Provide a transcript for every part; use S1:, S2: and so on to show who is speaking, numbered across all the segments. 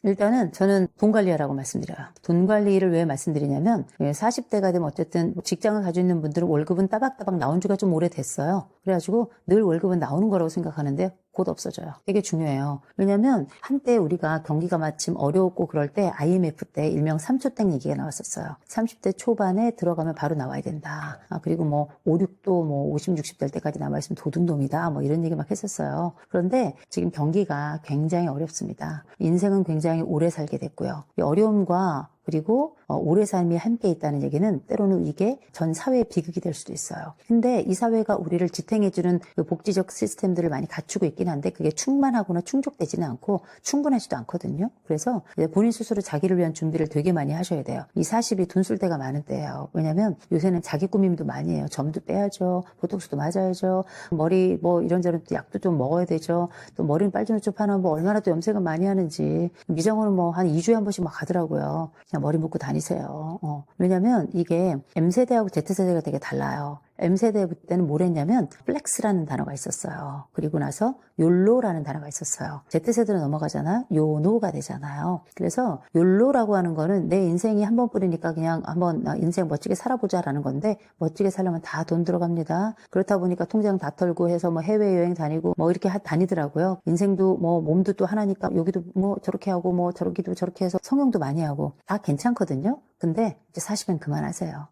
S1: 일단은 저는 돈 관리하라고 말씀드려요. 돈 관리를 왜 말씀드리냐면 40대가 되면 어쨌든 직장을 가지고 있는 분들은 월급은 따박따박 나온 지가 좀 오래됐어요. 그래가지고 늘 월급은 나오는 거라고 생각하는데 곧 없어져요. 되게 중요해요. 왜냐면 한때 우리가 경기가 마침 어려웠고 그럴 때 IMF 때 일명 3초땡 얘기가 나왔었어요. 30대 초반에 들어가면 바로 나와야 된다. 그리고 뭐 5, 6도 뭐 50, 60 될 때까지 남아있으면 도둑놈이다. 뭐 이런 얘기 막 했었어요. 그런데 지금 경기가 굉장히 어렵습니다. 인생은 굉장히 오래 살게 됐고요. 이 어려움과 그리고 오래 삶이 함께 있다는 얘기는 때로는 이게 전 사회의 비극이 될 수도 있어요. 근데 이 사회가 우리를 지탱해주는 그 복지적 시스템들을 많이 갖추고 있긴 한데 그게 충만하거나 충족되지는 않고 충분하지도 않거든요. 그래서 본인 스스로 자기를 위한 준비를 되게 많이 하셔야 돼요. 이 40이 돈 쓸 때가 많은 때예요. 왜냐면 요새는 자기 꾸밈도 많이 해요. 점도 빼야죠. 보톡스도 맞아야죠. 머리 뭐 이런저런 약도 좀 먹어야 되죠. 또 머리는 빨주노초 하나 뭐 얼마나 또 염색을 많이 하는지 미정원은 뭐 한 2주에 한 번씩 막 가더라고요. 그냥 머리 묶고 다니세요. 왜냐면 이게 M세대하고 Z세대가 되게 달라요. M세대 때는 뭘 했냐면 플렉스라는 단어가 있었어요. 그리고 나서 욜로라는 단어가 있었어요. Z세대로 넘어가잖아요. 요노가 되잖아요. 그래서 욜로라고 하는 거는 내 인생이 한 번뿐이니까 그냥 한번 인생 멋지게 살아보자라는 건데 멋지게 살려면 다 돈 들어갑니다. 그렇다 보니까 통장 다 털고 해서 뭐 해외여행 다니고 뭐 이렇게 다니더라고요. 인생도 뭐 몸도 또 하나니까 여기도 뭐 저렇게 하고 뭐 저러기도 저렇게 해서 성형도 많이 하고 다 괜찮거든요. 근데 이제 40은 그만하세요.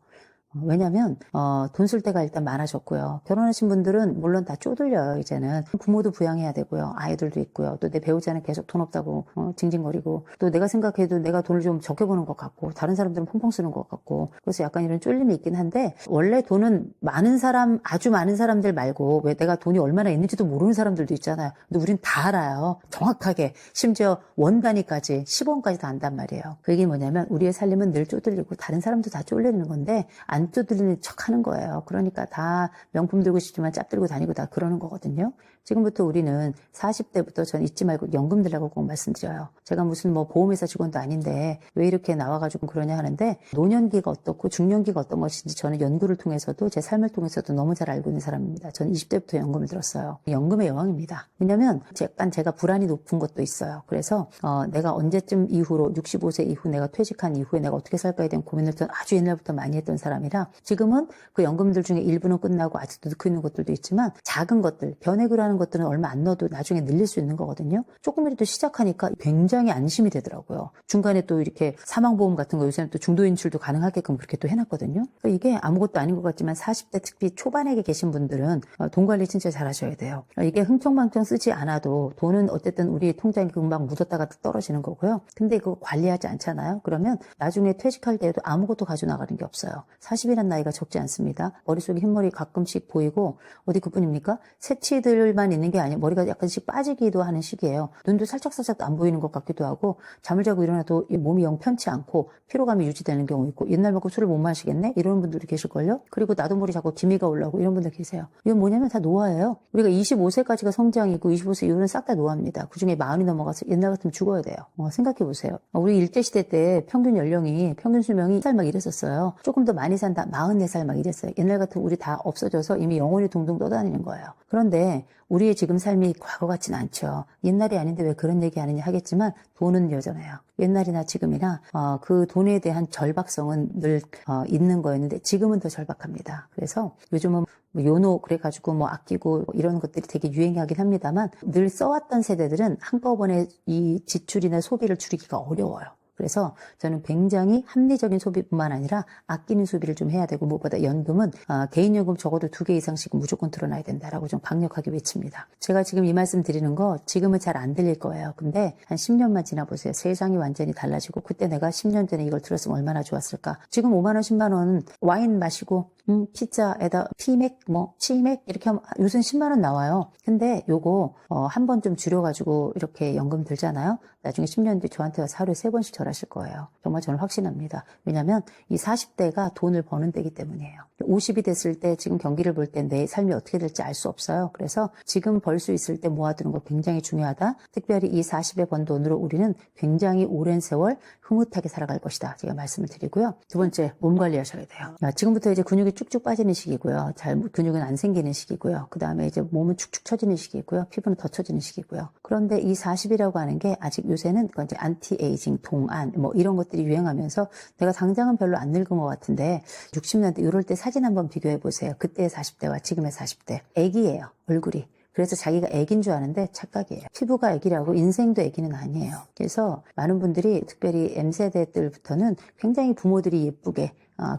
S1: 왜냐면 돈 쓸 때가 일단 많아졌고요. 결혼하신 분들은 물론 다 쪼들려요. 이제는 부모도 부양해야 되고요. 아이들도 있고요. 또 내 배우자는 계속 돈 없다고 징징거리고 또 내가 생각해도 내가 돈을 좀 적게 버는 것 같고 다른 사람들은 펑펑 쓰는 것 같고 그래서 약간 이런 쫄림이 있긴 한데 원래 돈은 많은 사람 아주 많은 사람들 말고 왜 내가 돈이 얼마나 있는지도 모르는 사람들도 있잖아요. 근데 우린 다 알아요. 정확하게 심지어 원 단위까지 10원까지 다 안단 말이에요. 그 얘기는 뭐냐면 우리의 살림은 늘 쪼들리고 다른 사람도 다 쫄리는 건데 안 쪼들리는 척 하는 거예요. 그러니까 다 명품 들고 싶지만 짭 들고 다니고 다 그러는 거거든요. 지금부터 우리는 40대부터 전 잊지 말고 연금 들라고 꼭 말씀드려요. 제가 무슨 뭐 보험회사 직원도 아닌데 왜 이렇게 나와가지고 그러냐 하는데 노년기가 어떻고 중년기가 어떤 것인지 저는 연구를 통해서도 제 삶을 통해서도 너무 잘 알고 있는 사람입니다. 저는 20대부터 연금을 들었어요. 연금의 여왕입니다. 왜냐면 약간 제가 불안이 높은 것도 있어요. 그래서 내가 언제쯤 이후로 65세 이후 내가 퇴직한 이후에 내가 어떻게 살까에 대한 고민을 아주 옛날부터 많이 했던 사람이라 지금은 그 연금들 중에 일부는 끝나고 아직도 넣고 있는 것들도 있지만 작은 것들, 변액으로 하는 것들은 얼마 안 넣어도 나중에 늘릴 수 있는 거거든요. 조금이라도 시작하니까 굉장히 안심이 되더라고요. 중간에 또 이렇게 사망보험 같은 거 요새는 또 중도 인출도 가능하게끔 그렇게 또 해놨거든요. 그러니까 이게 아무것도 아닌 것 같지만 40대 특히 초반에 계신 분들은 돈 관리 진짜 잘 하셔야 돼요. 이게 흥청망청 쓰지 않아도 돈은 어쨌든 우리 통장에 금방 묻었다가 떨어지는 거고요. 근데 그거 관리하지 않잖아요. 그러면 나중에 퇴직할 때에도 아무것도 가져 나가는 게 없어요. 40이란 나이가 적지 않습니다. 머릿속에 흰머리 가끔씩 보이고 어디 그뿐입니까? 새치들만 있는 게 아니에요. 머리가 약간씩 빠지기도 하는 시기예요. 눈도 살짝살짝 안 보이는 것 같기도 하고 잠을 자고 일어나도 몸이 영 편치 않고 피로감이 유지되는 경우 있고 옛날만큼 술을 못 마시겠네? 이런 분들도 계실걸요? 그리고 나도 모르게 자꾸 기미가 올라오고 이런 분들 계세요. 이건 뭐냐면 다 노화예요. 우리가 25세까지가 성장이고 25세 이후는 싹 다 노화입니다. 그중에 40이 넘어가서 옛날 같으면 죽어야 돼요. 생각해보세요. 우리 일제시대 때 평균 수명이 1살 막 이랬었어요. 조금 더 많이 산다 44살 막 이랬어요. 옛날 같으면 우리 다 없어져서 이미 영혼이 둥둥 떠다니는 거예요. 그런데 우리의 지금 삶이 과거 같지는 않죠. 옛날이 아닌데 왜 그런 얘기 하느냐 하겠지만 돈은 여전해요. 옛날이나 지금이나 그 돈에 대한 절박성은 늘 있는 거였는데 지금은 더 절박합니다. 그래서 요즘은 요노 그래가지고 뭐 아끼고 이런 것들이 되게 유행하긴 합니다만 늘 써왔던 세대들은 한꺼번에 이 지출이나 소비를 줄이기가 어려워요. 그래서 저는 굉장히 합리적인 소비뿐만 아니라 아끼는 소비를 좀 해야 되고 무엇보다 연금은 개인연금 적어도 2개 이상씩 무조건 들어놔야 된다라고 좀 강력하게 외칩니다. 제가 지금 이 말씀 드리는 거 지금은 잘 안 들릴 거예요. 근데 한 10년만 지나보세요. 세상이 완전히 달라지고 그때 내가 10년 전에 이걸 들었으면 얼마나 좋았을까. 지금 5만 원 10만 원 와인 마시고 피자에다 피맥 치맥 이렇게 하면 요새는 10만 원 나와요. 근데 요거 한 번 좀 줄여가지고 이렇게 연금 들잖아요. 나중에 10년 뒤 저한테 와서 하루에 3번씩 절하실 거예요. 정말 저는 확신합니다. 왜냐면 이 40대가 돈을 버는 때이기 때문이에요. 50이 됐을 때 지금 경기를 볼 때 내 삶이 어떻게 될지 알 수 없어요. 그래서 지금 벌 수 있을 때 모아두는 거 굉장히 중요하다. 특별히 이 40에 번 돈으로 우리는 굉장히 오랜 세월 흐뭇하게 살아갈 것이다. 제가 말씀을 드리고요. 두 번째, 몸 관리하셔야 돼요. 지금부터 이제 근육이 쭉쭉 빠지는 시기고요. 근육은 안 생기는 시기고요. 그 다음에 이제 몸은 축축 처지는 시기고요. 피부는 더 처지는 시기고요. 그런데 이 40이라고 하는 게 아직 요새는 이제 안티에이징, 동안 뭐 이런 것들이 유행하면서 내가 당장은 별로 안 늙은 것 같은데 60년대 이럴 때 사진 한번 비교해 보세요. 그때의 40대와 지금의 40대. 애기예요, 얼굴이. 그래서 자기가 애기인 줄 아는데 착각이에요. 피부가 애기라고 인생도 애기는 아니에요. 그래서 많은 분들이 특별히 M세대들부터는 굉장히 부모들이 예쁘게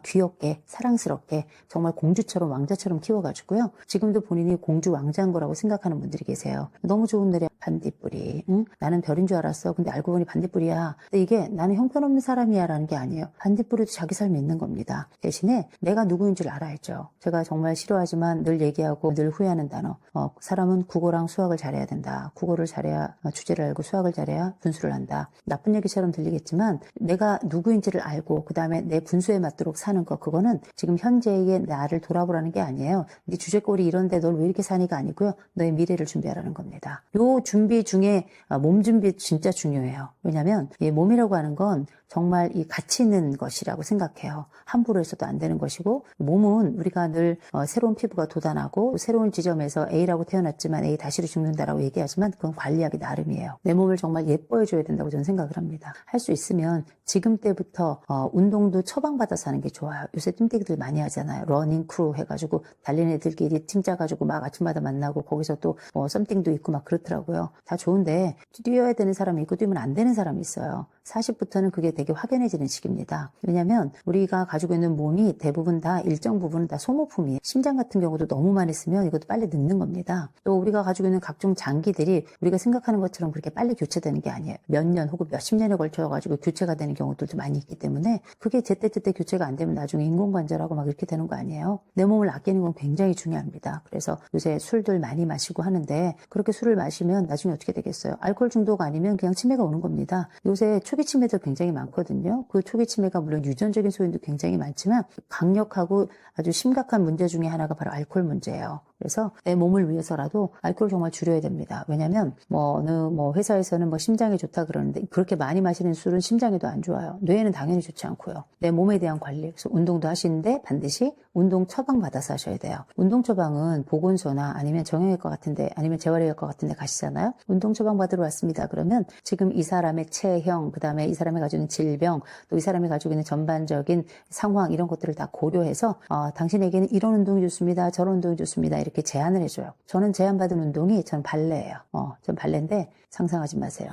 S1: 귀엽게 사랑스럽게 정말 공주처럼 왕자처럼 키워가지고요. 지금도 본인이 공주 왕자인 거라고 생각하는 분들이 계세요. 너무 좋은 노래 반딧불이. 응? 나는 별인 줄 알았어. 근데 알고 보니 반딧불이야. 근데 이게 나는 형편없는 사람이야 라는 게 아니에요. 반딧불이도 자기 삶이 있는 겁니다. 대신에 내가 누구인 줄 알아야죠. 제가 정말 싫어하지만 늘 얘기하고 늘 후회하는 단어. 사람은 국어랑 수학을 잘해야 된다. 국어를 잘해야 주제를 알고 수학을 잘해야 분수를 한다. 나쁜 얘기처럼 들리겠지만 내가 누구인지를 알고 그 다음에 내 분수에 맞도록 사는 것, 그거는 지금 현재의 나를 돌아보라는 게 아니에요. 네 주제꼴이 이런데 널 왜 이렇게 사니가 아니고요. 너의 미래를 준비하라는 겁니다. 요 준비 중에 몸 준비 진짜 중요해요. 왜냐하면 이 몸이라고 하는 건 정말 이 가치 있는 것이라고 생각해요. 함부로 해서도 안 되는 것이고, 몸은 우리가 늘 새로운 피부가 돋아나고 새로운 지점에서 A라고 태어났지만 A 다시로 죽는다라고 얘기하지만 그건 관리하기 나름이에요. 내 몸을 정말 예뻐해줘야 된다고 저는 생각을 합니다. 할 수 있으면 지금 때부터 운동도 처방받아서 하는 게 좋아요. 요새 뚱땡이들 많이 하잖아요. 러닝 크루 해가지고 달리는 애들끼리 팀 짜가지고 막 아침마다 만나고 거기서 또 썸띵도 있고 막 그렇더라고요. 다 좋은데 뛰어야 되는 사람이 있고 뛰면 안 되는 사람이 있어요. 40부터는 그게 되게 확연해지는 시기입니다. 왜냐하면 우리가 가지고 있는 몸이 대부분 다 일정 부분은 다 소모품이에요. 심장 같은 경우도 너무 많이 쓰면 이것도 빨리 늙는 겁니다. 또 우리가 가지고 있는 각종 장기들이 우리가 생각하는 것처럼 그렇게 빨리 교체되는 게 아니에요. 몇 년 혹은 몇십 년에 걸쳐가지고 교체가 되는 경우들도 많이 있기 때문에 그게 제때제때 교체가 안 되면 나중에 인공관절하고 막 이렇게 되는 거 아니에요. 내 몸을 아끼는 건 굉장히 중요합니다. 그래서 요새 술들 많이 마시고 하는데 그렇게 술을 마시면 나중에 어떻게 되겠어요? 알코올 중독 아니면 그냥 치매가 오는 겁니다. 요새 초기 치매도 굉장히 많거든요. 그 초기 치매가 물론 유전적인 소인도 굉장히 많지만 강력하고 아주 심각한 문제 중에 하나가 바로 알코올 문제예요. 그래서 내 몸을 위해서라도 알코올 정말 줄여야 됩니다. 왜냐면 어느 회사에서는 심장에 좋다 그러는데 그렇게 많이 마시는 술은 심장에도 안 좋아요. 뇌에는 당연히 좋지 않고요. 내 몸에 대한 관리. 그래서 운동도 하시는데 반드시 운동 처방 받아서 하셔야 돼요. 운동 처방은 보건소나 아니면 정형외과 같은데 아니면 재활의학과 같은데 가시잖아요. 운동 처방 받으러 왔습니다. 그러면 지금 이 사람의 체형, 그 다음에 이 사람이 가지고 있는 질병, 또 이 사람이 가지고 있는 전반적인 상황 이런 것들을 다 고려해서 당신에게는 이런 운동이 좋습니다. 저런 운동이 좋습니다. 이렇게 제안을 해줘요. 저는 제안받은 운동이 전 발레예요. 전 발레인데 상상하지 마세요.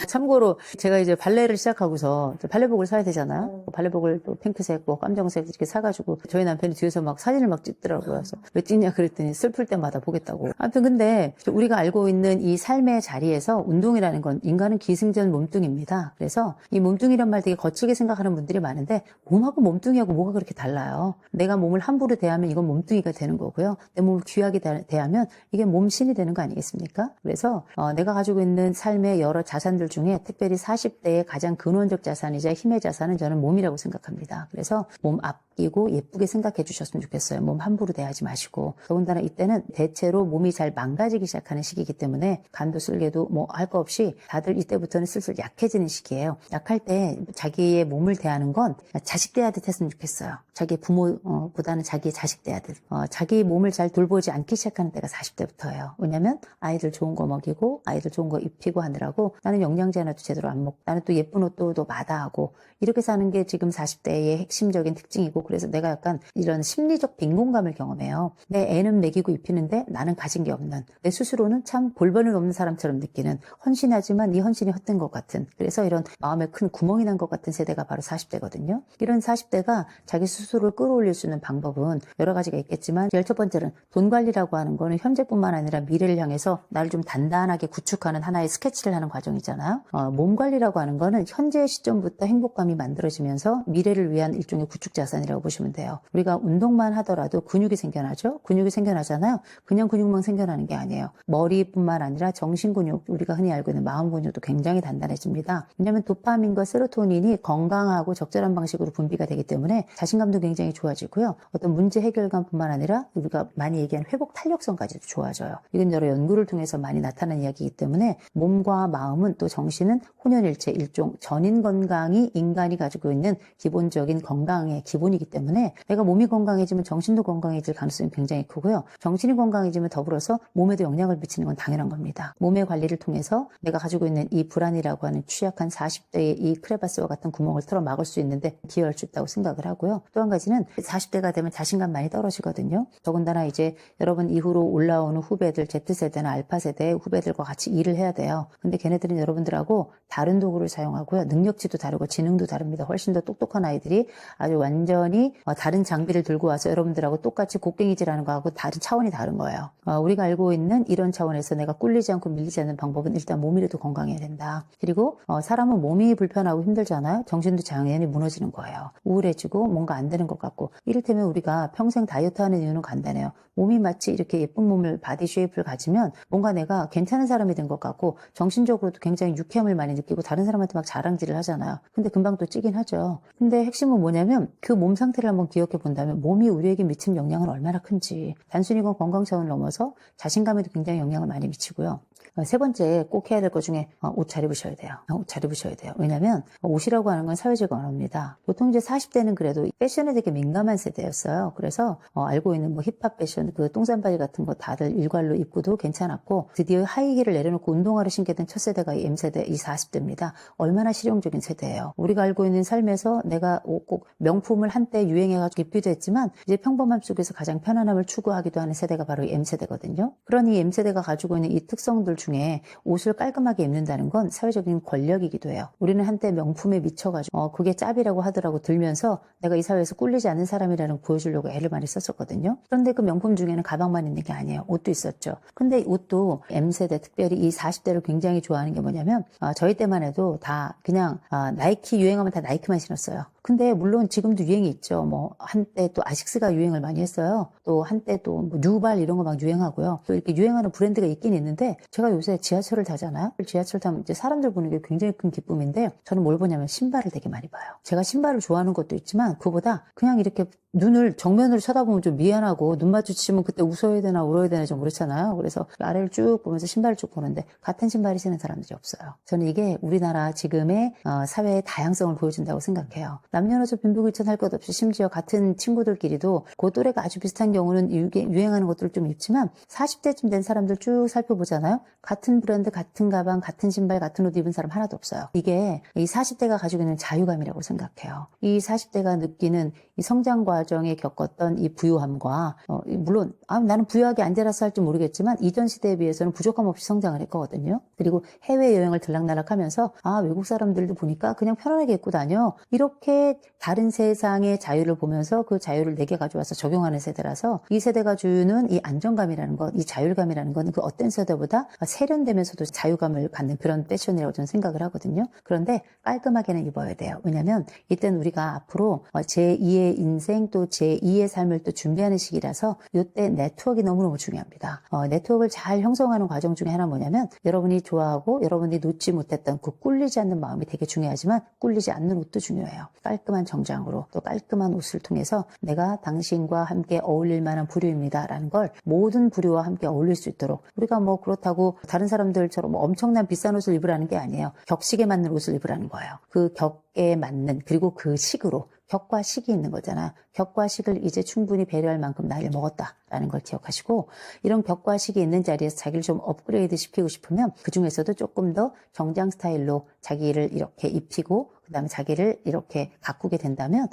S1: 참고로 제가 이제 발레를 시작하고서 발레복을 사야 되잖아요. 발레복을 또 핑크색, 깜정색 이렇게 사가지고 저희 남편이 뒤에서 막 사진을 막 찍더라고요. 그래서 왜 찍냐 그랬더니 슬플 때마다 보겠다고. 아무튼 근데 우리가 알고 있는 이 삶의 자리에서 운동이라는 건 인간은 기승전 몸뚱입니다. 그래서 이 몸뚱이란 말 되게 거칠게 생각하는 분들이 많은데 몸하고 몸뚱이하고 뭐가 그렇게 달라요. 내가 몸을 함부로 대하면 이건 몸뚱이가 되는 거고요. 내 몸을 귀하게 대하면 이게 몸신이 되는 거 아니겠습니까? 그래서 내가 가지고 있는 삶의 여러 자산들 중에 특별히 40대의 가장 근원적 자산이자 힘의 자산은 저는 몸이라고 생각합니다. 그래서 몸 아끼고 예쁘게 생각해 주셨으면 좋겠어요. 몸 함부로 대하지 마시고. 더군다나 이때는 대체로 몸이 잘 망가지기 시작하는 시기이기 때문에 간도 쓸개도 할 거 없이 다들 이때부터는 슬슬 약해지는 시기예요. 약할 때 자기의 몸을 대하는 건 자식 대하듯 했으면 좋겠어요. 자기 부모보다는 자기의 자식 대하듯. 자기 몸을 잘 돌보지 않기 시작하는 때가 40대부터예요. 왜냐면 아이들 좋은 거 먹이고 아이들 좋은 거 입히고 하느라고 나는 영양제 하나도 제대로 안 먹고 나는 또 예쁜 옷도 마다하고 이렇게 사는 게 지금 40대의 핵심적인 특징이고 그래서 내가 약간 이런 심리적 빈곤감을 경험해요. 내 애는 먹이고 입히는데 나는 가진 게 없는 내 스스로는 참 볼버릇 없는 사람처럼 느끼는 헌신하지만 이 헌신이 헛된 것 같은 그래서 이런 마음에 큰 구멍이 난 것 같은 세대가 바로 40대거든요. 이런 40대가 자기 스스로를 끌어올릴 수 있는 방법은 여러 가지가 있겠지만 제일 첫 번째는 돈 관리라고 하는 거는 현재뿐만 아니라 미래를 향해서 나를 좀 단단하게 구축하는 하나의 스케치를 하는 과정이잖아요. 몸 관리라고 하는 거는 현재 시점부터 행복감이 만들어지면서 미래를 위한 일종의 구축 자산이라고 보시면 돼요. 우리가 운동만 하더라도 근육이 생겨나죠. 근육이 생겨나잖아요. 그냥 근육만 생겨나는 게 아니에요. 머리뿐만 아니라 정신 근육, 우리가 흔히 알고 있는 마음 근육도 굉장히 단단해집니다. 왜냐하면 도파민과 세로토닌이 건강하고 적절한 방식으로 분비가 되기 때문에 자신감도 굉장히 좋아지고요. 어떤 문제 해결감뿐만 아니라 우리가 많이 얘기하는 회복 탄력성까지도 좋아져요. 이건 여러 연구를 통해서 많이 나타난 이야기이기 때문에 몸과 마음은 또 정신은 혼연일체 일종 전인 건강이 인간이 가지고 있는 기본적인 건강의 기본이기 때문에 내가 몸이 건강해지면 정신도 건강해질 가능성이 굉장히 크고요. 정신이 건강해지면 더불어서 몸에도 영향을 미치는 건 당연한 겁니다. 몸의 관리를 통해서 내가 가지고 있는 이 불안이라고 하는 취약한 40대의 이 크레바스와 같은 구멍을 털어 막을 수 있는데 기여할 수 있다고 생각을 하고요. 또 한 가지는 40대가 되면 자신감 많이 떨어지거든요. 더군다나 이제 여러분 이후로 올라오는 후배들, Z세대나 알파세대의 후배들과 같이 일을 해야 돼요. 근데 걔네들은 여러분들하고 다른 도구를 사용하고요. 능력치도 다르고 지능도 다릅니다. 훨씬 더 똑똑한 아이들이 아주 완전히 다른 장비를 들고 와서 여러분들하고 똑같이 곡괭이질하는 거하고 다른 차원이 다른 거예요. 우리가 알고 있는 이런 차원에서 내가 꿀리지 않고 밀리지 않는 방법은 일단 몸이라도 건강해야 된다. 그리고 사람은 몸이 불편하고 힘들잖아요. 정신도 당연히 무너지는 거예요. 우울해지고 뭔가 안 되는 것 같고 이를테면 우리가 평생 다이어트하는 이유는 간단해요. 몸이 마치 이렇게 예쁜 몸을 바디 쉐입을 가지면 뭔가 내가 괜찮은 사람이 된 것 같고 정신적으로도 굉장히 유쾌함을 많이 느끼고 다른 사람한테 막 자랑질을 하잖아요. 근데 금방 또 찌긴 하죠. 근데 핵심은 뭐냐면 그 몸 상태를 한번 기억해 본다면 몸이 우리에게 미치는 영향은 얼마나 큰지 단순히 건 건강 차원을 넘어서 자신감에도 굉장히 영향을 많이 미치고요. 세 번째 꼭 해야 될 것 중에 옷 잘 입으셔야 돼요. 옷 잘 입으셔야 돼요. 왜냐하면 옷이라고 하는 건 사회적 언어입니다. 보통 이제 40대는 그래도 패션에 되게 민감한 세대였어요. 그래서 알고 있는 뭐 힙합 패션, 그 똥산바지 같은 거 다들 일괄로 입고도 괜찮았고 드디어 하이힐을 내려놓고 운동화를 신게 된 첫 세대가 이 M세대, 이 40대입니다. 얼마나 실용적인 세대예요. 우리가 알고 있는 삶에서 내가 꼭 명품을 한때 유행해가지고 입기도 했지만 이제 평범함 속에서 가장 편안함을 추구하기도 하는 세대가 바로 이 M세대거든요. 그러니 M세대가 가지고 있는 이 특성들 중에 옷을 깔끔하게 입는다는 건 사회적인 권력이기도 해요. 우리는 한때 명품에 미쳐가지고 그게 짭이라고 하더라고 들면서 내가 이 사회에서 꿀리지 않는 사람이라는 거 보여주려고 애를 많이 썼었거든요. 그런데 그 명품 중에는 가방만 있는 게 아니에요. 옷도 있었죠. 근데 옷도 M세대, 특별히 이 40대를 굉장히 좋아하는 게 뭐냐면 저희 때만 해도 다 그냥 나이키 유행하면 다 나이키만 신었어요. 근데 물론 지금도 유행이 있죠. 뭐 한때 또 아식스가 유행을 많이 했어요. 또 한때 또 뭐 뉴발 이런 거 막 유행하고요. 또 이렇게 유행하는 브랜드가 있긴 있는데 제가 요새 지하철을 타잖아요. 지하철 타면 이제 사람들 보는 게 굉장히 큰 기쁨인데 저는 뭘 보냐면 신발을 되게 많이 봐요. 제가 신발을 좋아하는 것도 있지만 그보다 그냥 이렇게 눈을 정면으로 쳐다보면 좀 미안하고 눈 마주치면 그때 웃어야 되나 울어야 되나 좀 그렇잖아요. 그래서 아래를 쭉 보면서 신발을 쭉 보는데 같은 신발을 신는 사람들이 없어요. 저는 이게 우리나라 지금의 사회의 다양성을 보여준다고 생각해요. 남녀노소 빈부귀천할 것 없이 심지어 같은 친구들끼리도 그 또래가 아주 비슷한 경우는 유행하는 것들을 좀 입지만 40대쯤 된 사람들 쭉 살펴보잖아요. 같은 브랜드, 같은 가방, 같은 신발, 같은 옷 입은 사람 하나도 없어요. 이게 이 40대가 가지고 있는 자유감이라고 생각해요. 이 40대가 느끼는 이 성장 과정에 겪었던 이 부유함과 물론 나는 부유하게 안 자라서 할지 모르겠지만 이전 시대에 비해서는 부족함 없이 성장을 했거든요. 그리고 해외여행을 들락날락하면서 외국 사람들도 보니까 그냥 편안하게 입고 다녀. 이렇게 다른 세상의 자유를 보면서 그 자유를 내게 가져와서 적용하는 세대라서 이 세대가 주는 이 안정감이라는 것, 이 자율감이라는 건 그 어떤 세대보다 세련되면서도 자유감을 갖는 그런 패션이라고 저는 생각을 하거든요. 그런데 깔끔하게는 입어야 돼요. 왜냐하면 이때는 우리가 앞으로 제2의 인생 또 제2의 삶을 또 준비하는 시기라서 이때 네트워크가 너무너무 중요합니다. 네트워크를 잘 형성하는 과정 중에 하나 뭐냐면 여러분이 좋아하고 여러분이 놓지 못했던 그 꿀리지 않는 마음이 되게 중요하지만 꿀리지 않는 옷도 중요해요. 깔끔한 정장으로 또 깔끔한 옷을 통해서 내가 당신과 함께 어울릴 만한 부류입니다 라는 걸 모든 부류와 함께 어울릴 수 있도록 우리가 뭐 그렇다고 다른 사람들처럼 뭐 엄청난 비싼 옷을 입으라는 게 아니에요. 격식에 맞는 옷을 입으라는 거예요. 그 격에 맞는 그리고 그 식으로 격과 식이 있는 거잖아. 격과 식을 이제 충분히 배려할 만큼 나이를 먹었다라는 걸 기억하시고 이런 격과 식이 있는 자리에서 자기를 좀 업그레이드 시키고 싶으면 그중에서도 조금 더 정장 스타일로 자기를 이렇게 입히고 그다음에 자기를 이렇게 가꾸게 된다면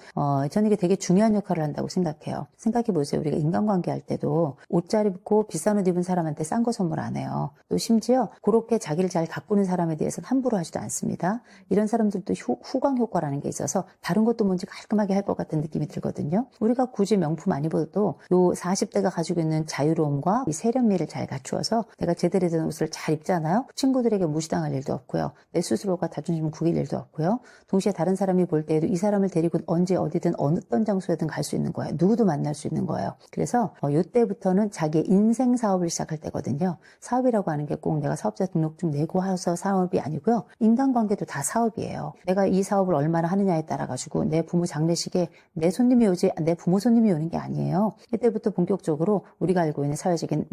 S1: 저는 이게 되게 중요한 역할을 한다고 생각해요. 생각해보세요. 우리가 인간관계 할 때도 옷 잘 입고 비싼 옷 입은 사람한테 싼 거 선물 안 해요. 또 심지어 그렇게 자기를 잘 가꾸는 사람에 대해서는 함부로 하지도 않습니다. 이런 사람들도 후광 효과라는 게 있어서 다른 것도 뭔지 깔끔하게 할 것 같은 느낌이 들거든요. 우리가 굳이 명품 안 입어도 요 40대가 가지고 있는 자유로움과 이 세련미를 잘 갖추어서 내가 제대로 된 옷을 잘 입잖아요. 친구들에게 무시당할 일도 없고요. 내 스스로가 자존심을 구길 일도 없고요. 동시에 다른 사람이 볼 때에도 이 사람을 데리고 언제 어디든 어떤 장소에든 갈 수 있는 거예요. 누구도 만날 수 있는 거예요. 그래서 이때부터는 자기의 인생 사업을 시작할 때거든요. 사업이라고 하는 게 꼭 내가 사업자 등록증 내고 해서 사업이 아니고요. 인간관계도 다 사업이에요. 내가 이 사업을 얼마나 하느냐에 따라 가지고 내 부모 장례식에 내 손님이 오지 내 부모 손님이 오는 게 아니에요. 이때부터 본격적으로 우리가 알고 있는 사회적인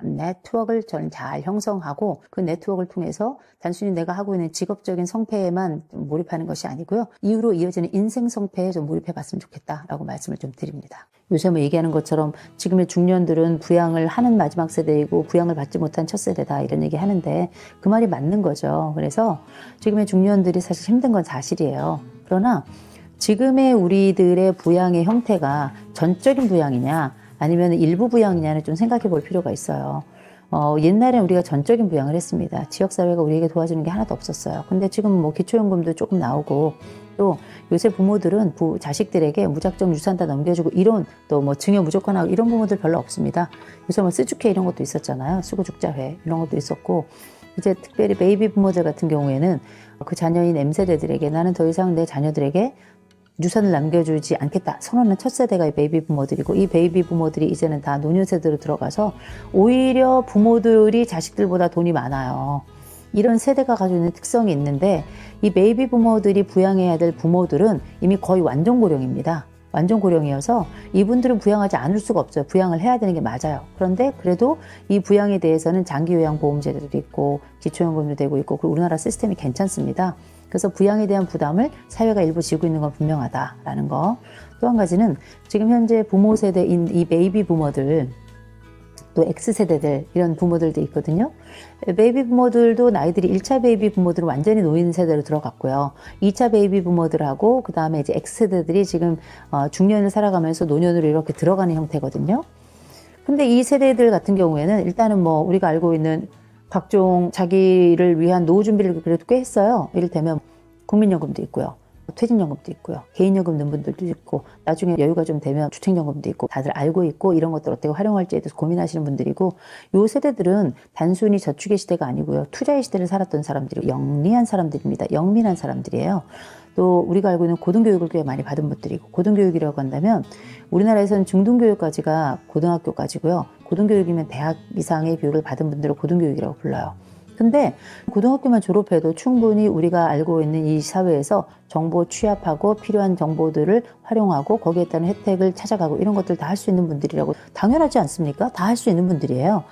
S1: 네트워크를 저는 잘 형성하고 그 네트워크를 통해서 단순히 내가 하고 있는 직업적인 성패에만 몰입하는 것이 아니고요. 이후로 이어지는 인생 성패에 좀 몰입해 봤으면 좋겠다라고 말씀을 좀 드립니다. 요새 뭐 얘기하는 것처럼 지금의 중년들은 부양을 하는 마지막 세대이고 부양을 받지 못한 첫 세대다 이런 얘기 하는데 그 말이 맞는 거죠. 그래서 지금의 중년들이 사실 힘든 건 사실이에요. 그러나 지금의 우리들의 부양의 형태가 전적인 부양이냐 아니면 일부 부양이냐는 좀 생각해 볼 필요가 있어요. 옛날엔 우리가 전적인 부양을 했습니다. 지역사회가 우리에게 도와주는 게 하나도 없었어요. 근데 지금 뭐 기초연금도 조금 나오고 또 요새 부모들은 자식들에게 무작정 유산 다 넘겨주고 이런 또 뭐 증여 무조건 하고 이런 부모들 별로 없습니다. 요새 뭐 쓰주회 이런 것도 있었잖아요. 수구죽자회 이런 것도 있었고 이제 특별히 베이비 부모들 같은 경우에는 그 자녀인 M세대들에게 나는 더 이상 내 자녀들에게 유산을 남겨주지 않겠다 선언한 첫 세대가 이 베이비 부모들이고 이 베이비 부모들이 이제는 다 노년 세대로 들어가서 오히려 부모들이 자식들보다 돈이 많아요. 이런 세대가 가지고 있는 특성이 있는데 이 베이비 부모들이 부양해야 될 부모들은 이미 거의 완전 고령입니다. 완전 고령이어서 이분들은 부양하지 않을 수가 없어요. 부양을 해야 되는 게 맞아요. 그런데 그래도 이 부양에 대해서는 장기요양보험제도도 있고 기초연금도 되고 있고 우리나라 시스템이 괜찮습니다. 그래서 부양에 대한 부담을 사회가 일부 지고 있는 건 분명하다라는 거. 또 한 가지는 지금 현재 부모 세대인 이 베이비 부모들 또 X세대들 이런 부모들도 있거든요. 베이비 부모들도 나이들이 1차 베이비 부모들은 완전히 노인 세대로 들어갔고요. 2차 베이비 부모들하고 그 다음에 이제 X세대들이 지금 중년을 살아가면서 노년으로 이렇게 들어가는 형태거든요. 근데 이 세대들 같은 경우에는 일단은 뭐 우리가 알고 있는 각종 자기를 위한 노후 준비를 그래도 꽤 했어요. 이를테면 국민연금도 있고요. 퇴직연금도 있고요. 개인연금 넣는 분들도 있고 나중에 여유가 좀 되면 주택연금도 있고 다들 알고 있고 이런 것들 어떻게 활용할지에 대해서 고민하시는 분들이고 요 세대들은 단순히 저축의 시대가 아니고요. 투자의 시대를 살았던 사람들이 영리한 사람들입니다. 영민한 사람들이에요. 또 우리가 알고 있는 고등교육을 꽤 많이 받은 분들이고 고등교육이라고 한다면 우리나라에서는 중등교육까지가 고등학교까지고요. 고등교육이면 대학 이상의 교육을 받은 분들을 고등교육이라고 불러요. 근데 고등학교만 졸업해도 충분히 우리가 알고 있는 이 사회에서 정보 취합하고 필요한 정보들을 활용하고 거기에 따른 혜택을 찾아가고 이런 것들 다 할 수 있는 분들이라고 당연하지 않습니까? 다 할 수 있는 분들이에요.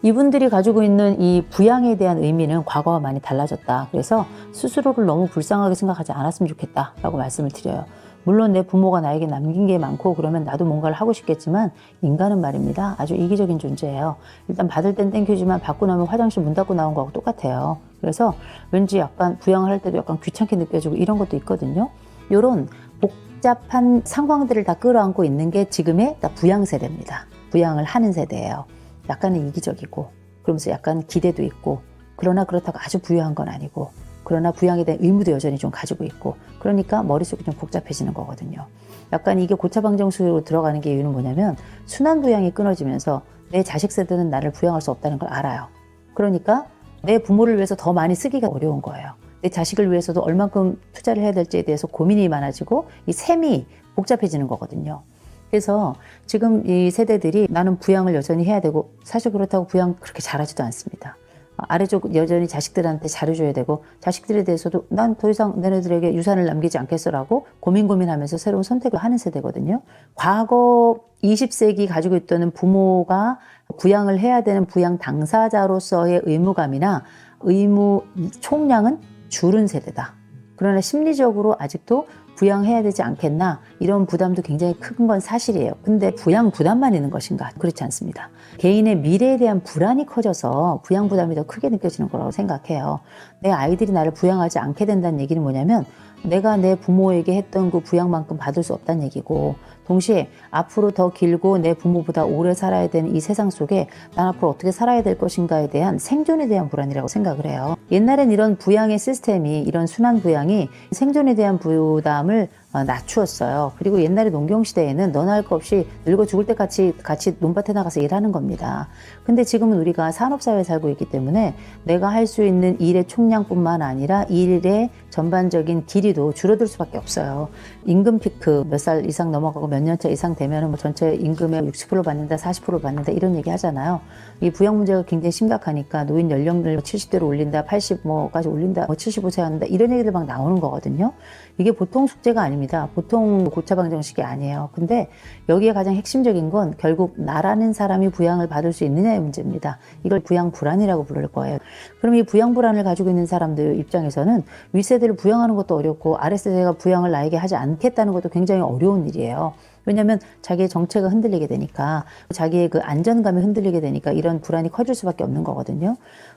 S1: 이분들이 가지고 있는 이 부양에 대한 의미는 과거와 많이 달라졌다. 그래서 스스로를 너무 불쌍하게 생각하지 않았으면 좋겠다라고 말씀을 드려요. 물론 내 부모가 나에게 남긴 게 많고 그러면 나도 뭔가를 하고 싶겠지만 인간은 말입니다. 아주 이기적인 존재예요. 일단 받을 땐 땡큐지만 받고 나면 화장실 문 닫고 나온 거하고 똑같아요. 그래서 왠지 약간 부양을 할 때도 약간 귀찮게 느껴지고 이런 것도 있거든요. 이런 복잡한 상황들을 다 끌어안고 있는 게 지금의 부양 세대입니다. 부양을 하는 세대예요. 약간은 이기적이고 그러면서 약간 기대도 있고 그러나 그렇다고 아주 부유한 건 아니고 그러나 부양에 대한 의무도 여전히 좀 가지고 있고 그러니까 머릿속이 좀 복잡해지는 거거든요. 약간 이게 고차방정식으로 들어가는 게 이유는 뭐냐면 순환 부양이 끊어지면서 내 자식 세대는 나를 부양할 수 없다는 걸 알아요. 그러니까 내 부모를 위해서 더 많이 쓰기가 어려운 거예요. 내 자식을 위해서도 얼만큼 투자를 해야 될지에 대해서 고민이 많아지고 이 셈이 복잡해지는 거거든요. 그래서 지금 이 세대들이 나는 부양을 여전히 해야 되고 사실 그렇다고 부양 그렇게 잘하지도 않습니다. 아래쪽 여전히 자식들한테 잘해줘야 되고 자식들에 대해서도 난 더 이상 너네들에게 유산을 남기지 않겠어라고 고민하면서 새로운 선택을 하는 세대거든요. 과거 20세기 가지고 있던 부모가 부양을 해야 되는 부양 당사자로서의 의무감이나 의무 총량은 줄은 세대다. 그러나 심리적으로 아직도 부양해야 되지 않겠나 이런 부담도 굉장히 큰 건 사실이에요. 근데 부양 부담만 있는 것인가? 그렇지 않습니다. 개인의 미래에 대한 불안이 커져서 부양 부담이 더 크게 느껴지는 거라고 생각해요. 내 아이들이 나를 부양하지 않게 된다는 얘기는 뭐냐면 내가 내 부모에게 했던 그 부양만큼 받을 수 없다는 얘기고 동시에 앞으로 더 길고 내 부모보다 오래 살아야 되는 이 세상 속에 난 앞으로 어떻게 살아야 될 것인가에 대한 생존에 대한 불안이라고 생각을 해요. 옛날엔 이런 부양의 시스템이 이런 순환 부양이 생존에 대한 부담을 낮추었어요. 그리고 옛날에 농경시대에는 너나 할 것 없이 늙어 죽을 때까지 같이 논밭에 나가서 일하는 겁니다. 근데 지금은 우리가 산업사회에 살고 있기 때문에 내가 할 수 있는 일의 총량뿐만 아니라 일의 전반적인 길이도 줄어들 수밖에 없어요. 임금 피크 몇 살 이상 넘어가고 몇 몇 년차 이상 되면은 뭐 전체 임금의 60% 받는다, 40% 받는다 이런 얘기 하잖아요. 이 부양 문제가 굉장히 심각하니까 노인 연령을 70대로 올린다, 80뭐까지 올린다, 뭐 75세 한다 이런 얘기들 막 나오는 거거든요. 이게 보통 숙제가 아닙니다. 보통 고차방정식이 아니에요. 근데 여기에 가장 핵심적인 건 결국 나라는 사람이 부양을 받을 수 있느냐의 문제입니다. 이걸 부양 불안이라고 부를 거예요. 그럼 이 부양 불안을 가지고 있는 사람들 입장에서는 윗세대를 부양하는 것도 어렵고 아랫세대가 부양을 나에게 하지 않겠다는 것도 굉장히 어려운 일이에요. 왜냐하면 자기의 정체가 흔들리게 되니까, 자기의 그 안전감이 흔들리게 되니까 이런 불안이 커질 수밖에 없는 거거든요.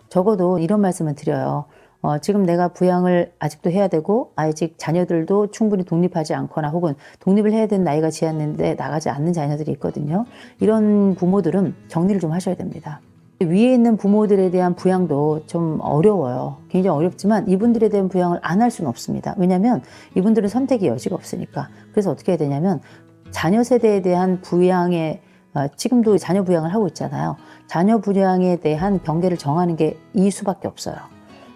S1: 적어도 이런 말씀을 드려요. 지금 내가 부양을 아직도 해야 되고 아직 자녀들도 충분히 독립하지 않거나 혹은 독립을 해야 되는 나이가 지났는데 나가지 않는 자녀들이 있거든요. 이런 부모들은 정리를 좀 하셔야 됩니다. 위에 있는 부모들에 대한 부양도 좀 어려워요. 굉장히 어렵지만 이분들에 대한 부양을 안 할 수는 없습니다. 왜냐하면 이분들은 선택의 여지가 없으니까. 그래서 어떻게 해야 되냐면 자녀 세대에 대한 부양에 지금도 자녀 부양을 하고 있잖아요. 자녀 부양에 대한 경계를 정하는 게 이 수밖에 없어요.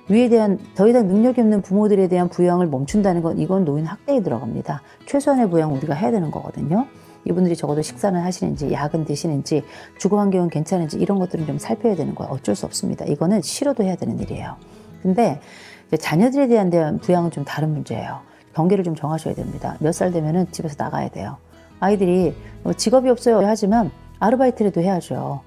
S1: 위에 대한 더 이상 능력이 없는 부모들에 대한 부양을 멈춘다는 건 이건 노인 학대에 들어갑니다. 최소한의 부양 우리가 해야 되는 거거든요. 이분들이 적어도 식사는 하시는지 약은 드시는지 주거 환경은 괜찮은지 이런 것들은 좀 살펴야 되는 거예요. 어쩔 수 없습니다. 이거는 싫어도 해야 되는 일이에요. 근데 자녀들에 대한 부양은 좀 다른 문제예요. 경계를 좀 정하셔야 됩니다. 몇 살 되면은 집에서 나가야 돼요. 아이들이 직업이 없어요 하지만 아르바이트라도 해야죠.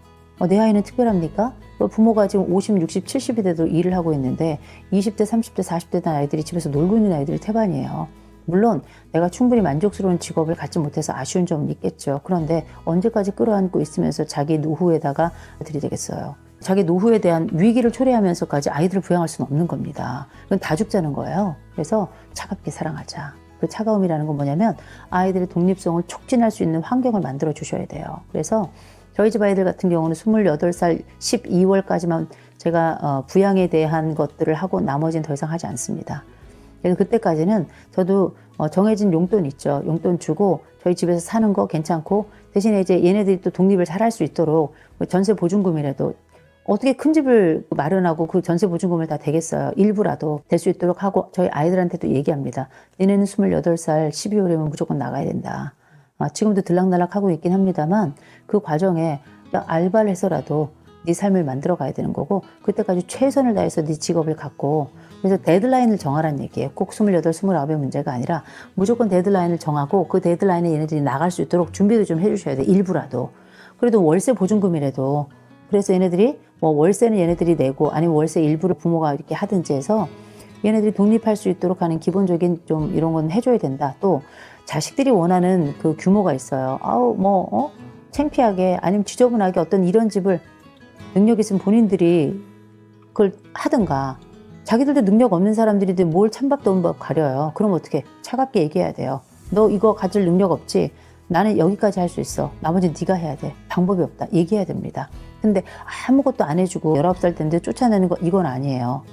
S1: 내 아이는 특별합니까? 부모가 지금 50, 60, 70이 돼도 일을 하고 있는데 20대, 30대, 40대 된 아이들이 집에서 놀고 있는 아이들이 태반이에요. 물론 내가 충분히 만족스러운 직업을 갖지 못해서 아쉬운 점은 있겠죠. 그런데 언제까지 끌어안고 있으면서 자기 노후에다가 들이대겠어요. 자기 노후에 대한 위기를 초래하면서까지 아이들을 부양할 수는 없는 겁니다. 그건 다 죽자는 거예요. 그래서 차갑게 사랑하자. 그 차가움이라는 건 뭐냐면 아이들의 독립성을 촉진할 수 있는 환경을 만들어 주셔야 돼요. 그래서 저희 집 아이들 같은 경우는 28살 12월까지만 제가 부양에 대한 것들을 하고 나머지는 더 이상 하지 않습니다. 그래서 그때까지는 저도 정해진 용돈 있죠. 용돈 주고 저희 집에서 사는 거 괜찮고 대신에 이제 얘네들이 또 독립을 잘 할 수 있도록 전세 보증금이라도 어떻게 큰 집을 마련하고 그 전세 보증금을 다 대겠어요. 일부라도 될 수 있도록 하고 저희 아이들한테도 얘기합니다. 너네는 28살 12월이면 무조건 나가야 된다. 지금도 들락날락 하고 있긴 합니다만 그 과정에 알바를 해서라도 네 삶을 만들어 가야 되는 거고 그때까지 최선을 다해서 네 직업을 갖고 그래서 데드라인을 정하라는 얘기예요. 꼭 28, 29의 문제가 아니라 무조건 데드라인을 정하고 그 데드라인에 얘네들이 나갈 수 있도록 준비도 좀 해주셔야 돼. 일부라도. 그래도 월세 보증금이라도 그래서 얘네들이 뭐 월세는 얘네들이 내고 아니면 월세 일부를 부모가 이렇게 하든지 해서 얘네들이 독립할 수 있도록 하는 기본적인 좀 이런 건 해줘야 된다. 또 자식들이 원하는 그 규모가 있어요. 창피하게 아니면 지저분하게 어떤 이런 집을 능력 있으면 본인들이 그걸 하든가 자기들도 능력 없는 사람들인데 뭘 찬밥도 없는 법 가려요. 그럼 어떻게 차갑게 얘기해야 돼요. 너 이거 가질 능력 없지? 나는 여기까지 할 수 있어. 나머지는 네가 해야 돼. 방법이 없다. 얘기해야 됩니다. 근데 아무것도 안 해주고 19살 때인데 쫓아내는 거 이건 아니에요.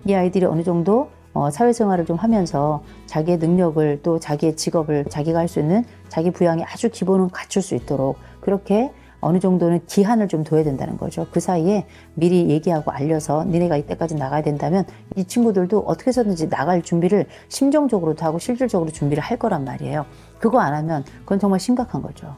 S1: 이 아이들이 어느 정도 사회생활을 좀 하면서 자기의 능력을 또 자기의 직업을 자기가 할 수 있는 자기 부양의 아주 기본은 갖출 수 있도록 그렇게 어느 정도는 기한을 좀 둬야 된다는 거죠. 그 사이에 미리 얘기하고 알려서 니네가 이때까지 나가야 된다면 이 친구들도 어떻게 해서든지 나갈 준비를 심정적으로도 하고 실질적으로 준비를 할 거란 말이에요. 그거 안 하면 그건 정말 심각한 거죠.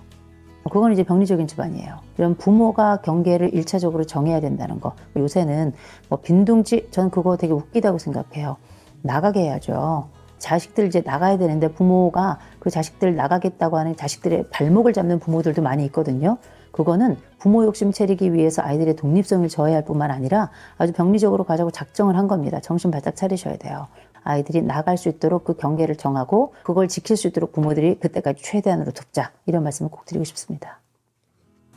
S1: 그건 이제 병리적인 집안이에요. 이런 부모가 경계를 1차적으로 정해야 된다는 거. 요새는 뭐 빈둥지, 전 그거 되게 웃기다고 생각해요. 나가게 해야죠. 자식들 이제 나가야 되는데 부모가 그 자식들 나가겠다고 하는 자식들의 발목을 잡는 부모들도 많이 있거든요. 그거는 부모 욕심 채리기 위해서 아이들의 독립성을 저해할 뿐만 아니라 아주 병리적으로 가자고 작정을 한 겁니다. 정신 바짝 차리셔야 돼요. 아이들이 나갈 수 있도록 그 경계를 정하고 그걸 지킬 수 있도록 부모들이 그때까지 최대한으로 돕자. 이런 말씀을 꼭 드리고 싶습니다.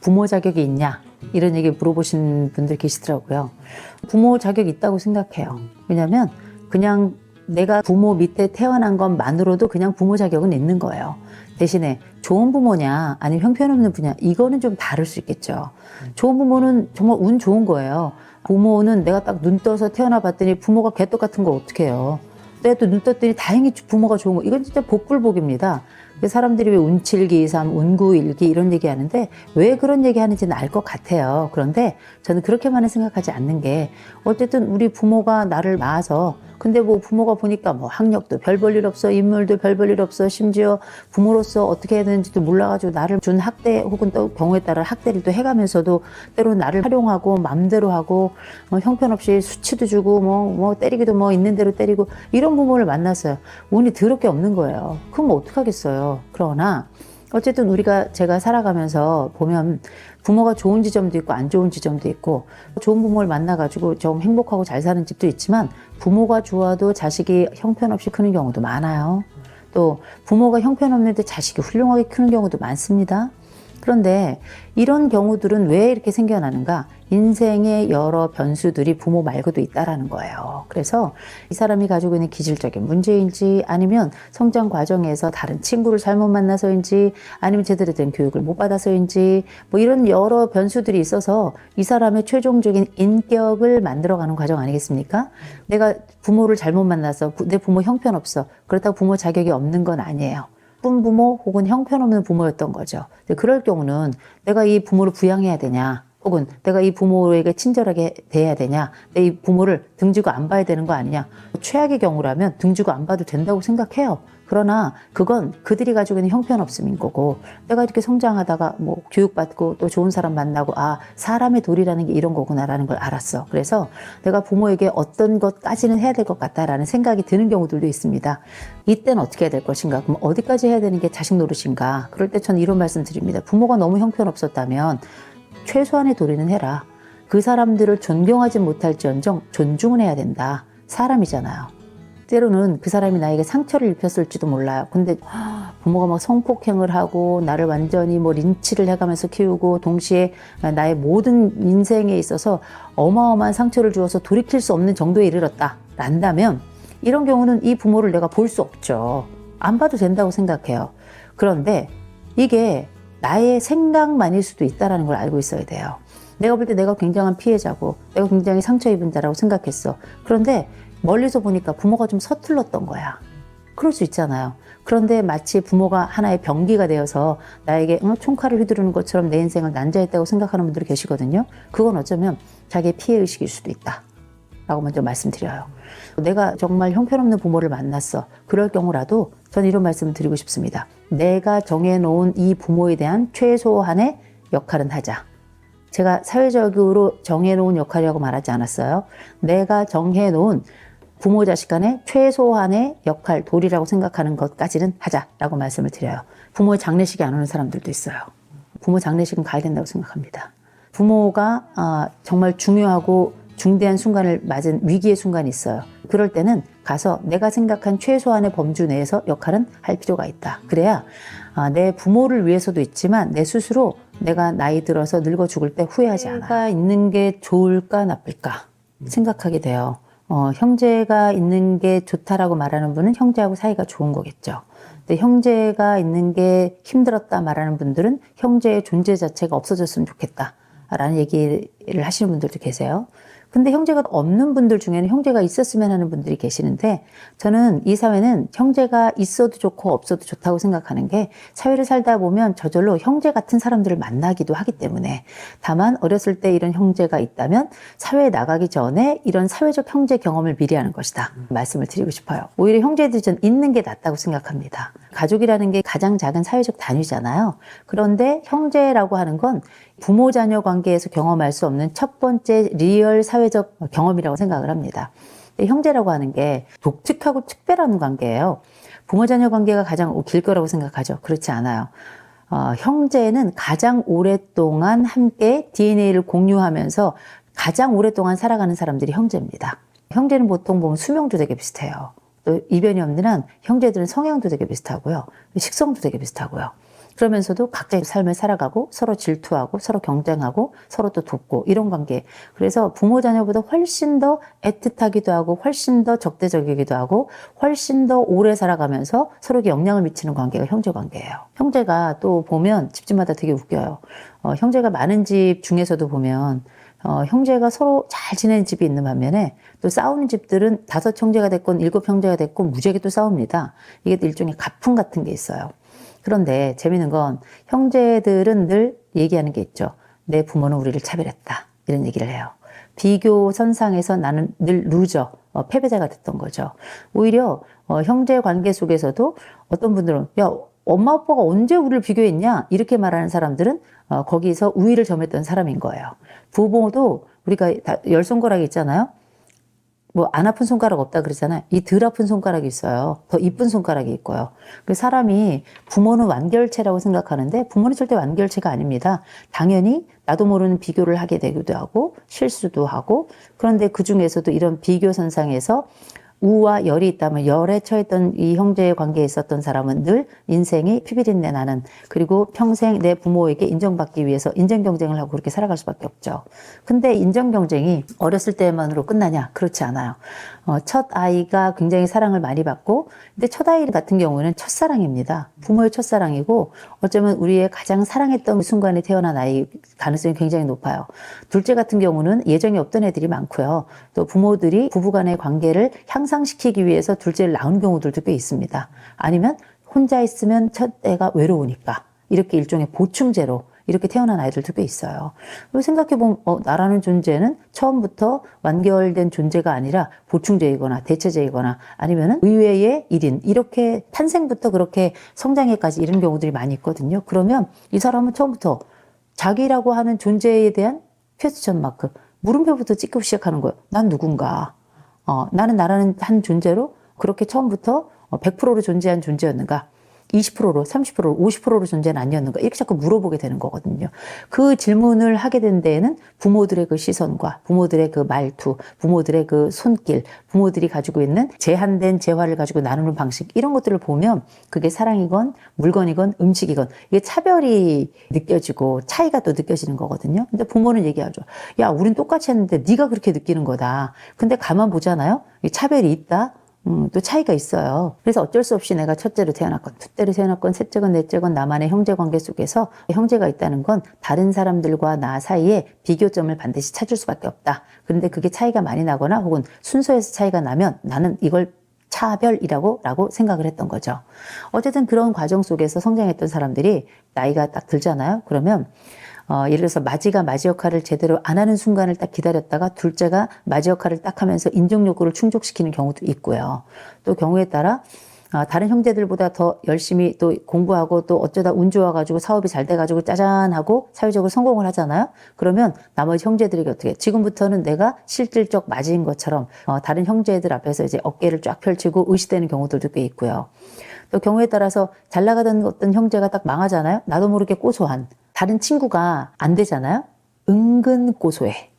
S1: 부모 자격이 있냐? 이런 얘기 물어보신 분들 계시더라고요. 부모 자격이 있다고 생각해요. 왜냐하면 그냥 내가 부모 밑에 태어난 것만으로도 그냥 부모 자격은 있는 거예요. 대신에 좋은 부모냐 아니면 형편없는 부모냐 이거는 좀 다를 수 있겠죠. 좋은 부모는 정말 운 좋은 거예요. 부모는 내가 딱 눈 떠서 태어나 봤더니 부모가 개떡 같은 거 어떻게 해요. 내가 또 눈 떴더니 다행히 부모가 좋은 거. 이건 진짜 복불복입니다. 사람들이 왜 운칠기삼, 운구일기 이런 얘기 하는데 왜 그런 얘기 하는지는 알 것 같아요. 그런데 저는 그렇게만은 생각하지 않는 게 어쨌든 우리 부모가 나를 낳아서 근데 뭐 부모가 보니까 뭐 학력도 별 볼 일 없어, 인물도 별 볼 일 없어, 심지어 부모로서 어떻게 해야 되는지도 몰라가지고 나를 준 학대 혹은 또 경우에 따라 학대를 또 해가면서도 때로 나를 활용하고 맘대로 하고 형편없이 수치도 주고 뭐 때리기도 뭐 있는 대로 때리고 이런 부모를 만났어요. 운이 더럽게 없는 거예요. 그럼 뭐 어떡하겠어요. 그러나 어쨌든 제가 살아가면서 보면 부모가 좋은 지점도 있고 안 좋은 지점도 있고 좋은 부모를 만나가지고 좀 행복하고 잘 사는 집도 있지만 부모가 좋아도 자식이 형편없이 크는 경우도 많아요. 또 부모가 형편없는데 자식이 훌륭하게 크는 경우도 많습니다. 그런데 이런 경우들은 왜 이렇게 생겨나는가? 인생의 여러 변수들이 부모 말고도 있다라는 거예요. 그래서 이 사람이 가지고 있는 기질적인 문제인지 아니면 성장 과정에서 다른 친구를 잘못 만나서인지 아니면 제대로 된 교육을 못 받아서인지 뭐 이런 여러 변수들이 있어서 이 사람의 최종적인 인격을 만들어가는 과정 아니겠습니까? 내가 부모를 잘못 만나서 내 부모 형편없어. 그렇다고 부모 자격이 없는 건 아니에요. 나쁜 부모 혹은 형편없는 부모였던 거죠. 그럴 경우는 내가 이 부모를 부양해야 되냐 혹은 내가 이 부모에게 친절하게 대해야 되냐 내 이 부모를 등지고 안 봐야 되는 거 아니냐. 최악의 경우라면 등지고 안 봐도 된다고 생각해요. 그러나 그건 그들이 가지고 있는 형편없음인 거고 내가 이렇게 성장하다가 뭐 교육받고 또 좋은 사람 만나고 사람의 도리라는 게 이런 거구나라는 걸 알았어. 그래서 내가 부모에게 어떤 것까지는 해야 될 것 같다라는 생각이 드는 경우들도 있습니다. 이때는 어떻게 해야 될 것인가? 그럼 어디까지 해야 되는 게 자식 노릇인가? 그럴 때 저는 이런 말씀 드립니다. 부모가 너무 형편없었다면 최소한의 도리는 해라. 그 사람들을 존경하지 못할지언정 존중은 해야 된다. 사람이잖아요. 때로는 그 사람이 나에게 상처를 입혔을지도 몰라요. 근데 부모가 막 성폭행을 하고 나를 완전히 뭐 린치를 해가면서 키우고 동시에 나의 모든 인생에 있어서 어마어마한 상처를 주어서 돌이킬 수 없는 정도에 이르렀다 란다면 이런 경우는 이 부모를 내가 볼 수 없죠. 안 봐도 된다고 생각해요. 그런데 이게 나의 생각만일 수도 있다는 걸 알고 있어야 돼요. 내가 볼 때 내가 굉장한 피해자고 내가 굉장히 상처 입은 자라고 생각했어. 그런데 멀리서 보니까 부모가 좀 서툴렀던 거야. 그럴 수 있잖아요. 그런데 마치 부모가 하나의 병기가 되어서 나에게 총칼을 휘두르는 것처럼 내 인생을 난자했다고 생각하는 분들이 계시거든요. 그건 어쩌면 자기의 피해의식일 수도 있다 라고 먼저 말씀드려요. 내가 정말 형편없는 부모를 만났어. 그럴 경우라도 저는 이런 말씀을 드리고 싶습니다. 내가 정해놓은 이 부모에 대한 최소한의 역할은 하자. 제가 사회적으로 정해놓은 역할이라고 말하지 않았어요. 내가 정해놓은 부모 자식 간의 최소한의 역할, 도리라고 생각하는 것까지는 하자라고 말씀을 드려요. 부모의 장례식에 안 오는 사람들도 있어요. 부모 장례식은 가야 된다고 생각합니다. 부모가 정말 중요하고 중대한 순간을 맞은 위기의 순간이 있어요. 그럴 때는 가서 내가 생각한 최소한의 범주 내에서 역할은 할 필요가 있다. 그래야 내 부모를 위해서도 있지만 내 스스로 내가 나이 들어서 늙어 죽을 때 후회하지 않아. 형제가 있는 게 좋을까 나쁠까 생각하게 돼요. 형제가 있는 게 좋다라고 말하는 분은 형제하고 사이가 좋은 거겠죠. 근데 형제가 있는 게 힘들었다 말하는 분들은 형제의 존재 자체가 없어졌으면 좋겠다라는 얘기를 하시는 분들도 계세요. 근데 형제가 없는 분들 중에는 형제가 있었으면 하는 분들이 계시는데 저는 이 사회는 형제가 있어도 좋고 없어도 좋다고 생각하는 게 사회를 살다 보면 저절로 형제 같은 사람들을 만나기도 하기 때문에 다만 어렸을 때 이런 형제가 있다면 사회에 나가기 전에 이런 사회적 형제 경험을 미리 하는 것이다 말씀을 드리고 싶어요. 오히려 형제들이 전 있는 게 낫다고 생각합니다. 가족이라는 게 가장 작은 사회적 단위잖아요. 그런데 형제라고 하는 건 부모 자녀 관계에서 경험할 수 없는 첫 번째 리얼 사회적 경험이라고 생각을 합니다. 형제라고 하는 게 독특하고 특별한 관계예요. 부모 자녀 관계가 가장 길 거라고 생각하죠. 그렇지 않아요. 형제는 가장 오랫동안 함께 DNA를 공유하면서 가장 오랫동안 살아가는 사람들이 형제입니다. 형제는 보통 보면 수명도 되게 비슷해요. 또 이변이 없는 한 형제들은 성향도 되게 비슷하고요. 식성도 되게 비슷하고요. 그러면서도 각자의 삶을 살아가고 서로 질투하고 서로 경쟁하고 서로 또 돕고 이런 관계. 그래서 부모 자녀보다 훨씬 더 애틋하기도 하고 훨씬 더 적대적이기도 하고 훨씬 더 오래 살아가면서 서로에게 영향을 미치는 관계가 형제 관계예요. 형제가 또 보면 집집마다 되게 웃겨요. 형제가 많은 집 중에서도 보면 형제가 서로 잘 지내는 집이 있는 반면에 또 싸우는 집들은 5 형제가 됐건 7 형제가 됐건 무지하게 또 싸웁니다. 이게 또 일종의 가풍 같은 게 있어요. 그런데 재미있는 건 형제들은 늘 얘기하는 게 있죠. 내 부모는 우리를 차별했다. 이런 얘기를 해요. 비교 선상에서 나는 늘 루저. 패배자가 됐던 거죠. 오히려 형제 관계 속에서도 어떤 분들은 야, 엄마 아빠가 언제 우리를 비교했냐 이렇게 말하는 사람들은 거기서 우위를 점했던 사람인 거예요. 부모도 우리가 열 손가락이 있잖아요. 뭐 안 아픈 손가락 없다 그러잖아요. 이 덜 아픈 손가락이 있어요. 더 이쁜 손가락이 있고요. 그 사람이 부모는 완결체라고 생각하는데 부모는 절대 완결체가 아닙니다. 당연히 나도 모르는 비교를 하게 되기도 하고 실수도 하고 그런데 그 중에서도 이런 비교 선상에서 우와 열이 있다면 열에 처했던 이 형제의 관계에 있었던 사람은 늘 인생이 피비린내 나는 그리고 평생 내 부모에게 인정받기 위해서 인정 경쟁을 하고 그렇게 살아갈 수밖에 없죠. 근데 인정 경쟁이 어렸을 때만으로 끝나냐? 그렇지 않아요. 첫 아이가 굉장히 사랑을 많이 받고 근데 첫 아이 같은 경우는 첫사랑입니다. 부모의 첫사랑이고 어쩌면 우리의 가장 사랑했던 순간에 태어난 아이 가능성이 굉장히 높아요. 둘째 같은 경우는 예정이 없던 애들이 많고요. 또 부모들이 부부간의 관계를 향상시키기 위해서 둘째를 낳은 경우들도 꽤 있습니다. 아니면 혼자 있으면 첫 애가 외로우니까 이렇게 일종의 보충제로 이렇게 태어난 아이들도 꽤 있어요. 생각해보면 나라는 존재는 처음부터 완결된 존재가 아니라 보충제이거나 대체제이거나 아니면 의외의 일인 이렇게 탄생부터 그렇게 성장에까지 이런 경우들이 많이 있거든요. 그러면 이 사람은 처음부터 자기라고 하는 존재에 대한 퀘스천 마크 물음표부터 찍고 시작하는 거예요. 난 누군가? 나는 나라는 한 존재로 그렇게 처음부터 100%로 존재한 존재였는가? 20%로, 30%로, 50%로 존재는 아니었는가? 이렇게 자꾸 물어보게 되는 거거든요. 그 질문을 하게 된 데에는 부모들의 그 시선과 부모들의 그 말투, 부모들의 그 손길, 부모들이 가지고 있는 제한된 재화를 가지고 나누는 방식 이런 것들을 보면 그게 사랑이건 물건이건 음식이건 이게 차별이 느껴지고 차이가 또 느껴지는 거거든요. 근데 부모는 얘기하죠. 야, 우린 똑같이 했는데 네가 그렇게 느끼는 거다. 근데 가만 보잖아요. 이 차별이 있다. 또 차이가 있어요. 그래서 어쩔 수 없이 내가 첫째로 태어났건, 둘째로 태어났건, 셋째건, 넷째건 나만의 형제 관계 속에서 형제가 있다는 건 다른 사람들과 나 사이에 비교점을 반드시 찾을 수밖에 없다. 그런데 그게 차이가 많이 나거나 혹은 순서에서 차이가 나면 나는 이걸 차별이라고 생각을 했던 거죠. 어쨌든 그런 과정 속에서 성장했던 사람들이 나이가 딱 들잖아요. 그러면 예를 들어서 마지가 마지 역할을 제대로 안 하는 순간을 딱 기다렸다가 둘째가 마지 역할을 딱 하면서 인정 욕구를 충족시키는 경우도 있고요. 또 경우에 따라 다른 형제들보다 더 열심히 또 공부하고 또 어쩌다 운 좋아가지고 사업이 잘 돼가지고 짜잔 하고 사회적으로 성공을 하잖아요. 그러면 나머지 형제들이 어떻게 지금부터는 내가 실질적 마지인 것처럼 다른 형제들 앞에서 이제 어깨를 쫙 펼치고 의시되는 경우들도 꽤 있고요. 또 경우에 따라서 잘 나가던 어떤 형제가 딱 망하잖아요. 나도 모르게 고소한 다른 친구가 안 되잖아요. 은근 고소해.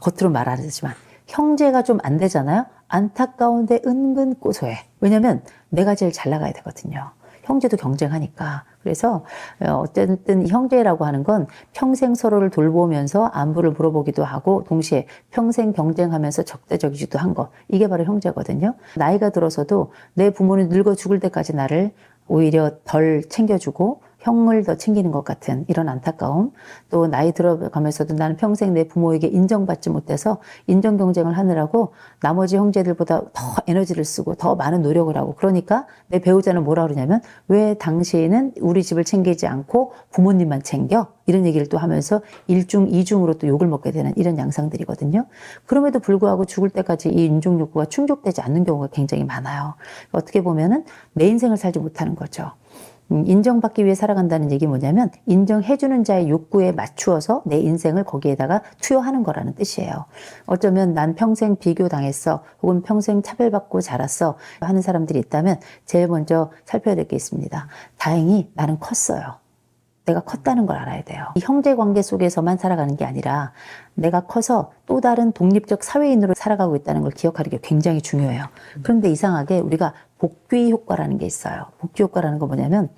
S1: 겉으로 말 안 하지만 형제가 좀 안 되잖아요. 안타까운데 은근 고소해. 왜냐면 내가 제일 잘 나가야 되거든요. 형제도 경쟁하니까. 그래서 어쨌든 형제라고 하는 건 평생 서로를 돌보면서 안부를 물어보기도 하고 동시에 평생 경쟁하면서 적대적이기도 한 거. 이게 바로 형제거든요. 나이가 들어서도 내 부모는 늙어 죽을 때까지 나를 오히려 덜 챙겨주고 형을 더 챙기는 것 같은 이런 안타까움, 또 나이 들어가면서도 나는 평생 내 부모에게 인정받지 못해서 인정 경쟁을 하느라고 나머지 형제들보다 더 에너지를 쓰고 더 많은 노력을 하고 그러니까 내 배우자는 뭐라 그러냐면 왜 당신은 우리 집을 챙기지 않고 부모님만 챙겨? 이런 얘기를 또 하면서 일중, 이중으로 또 욕을 먹게 되는 이런 양상들이거든요. 그럼에도 불구하고 죽을 때까지 이 인종 욕구가 충족되지 않는 경우가 굉장히 많아요. 어떻게 보면은 내 인생을 살지 못하는 거죠. 인정받기 위해 살아간다는 얘기 뭐냐면 인정해주는 자의 욕구에 맞추어서 내 인생을 거기에다가 투여하는 거라는 뜻이에요. 어쩌면 난 평생 비교당했어 혹은 평생 차별받고 자랐어 하는 사람들이 있다면 제일 먼저 살펴야 될 게 있습니다. 다행히 나는 컸어요. 내가 컸다는 걸 알아야 돼요. 이 형제 관계 속에서만 살아가는 게 아니라 내가 커서 또 다른 독립적 사회인으로 살아가고 있다는 걸 기억하는 게 굉장히 중요해요. 그런데 이상하게 우리가 복귀 효과라는 게 있어요. 복귀 효과라는 건 뭐냐면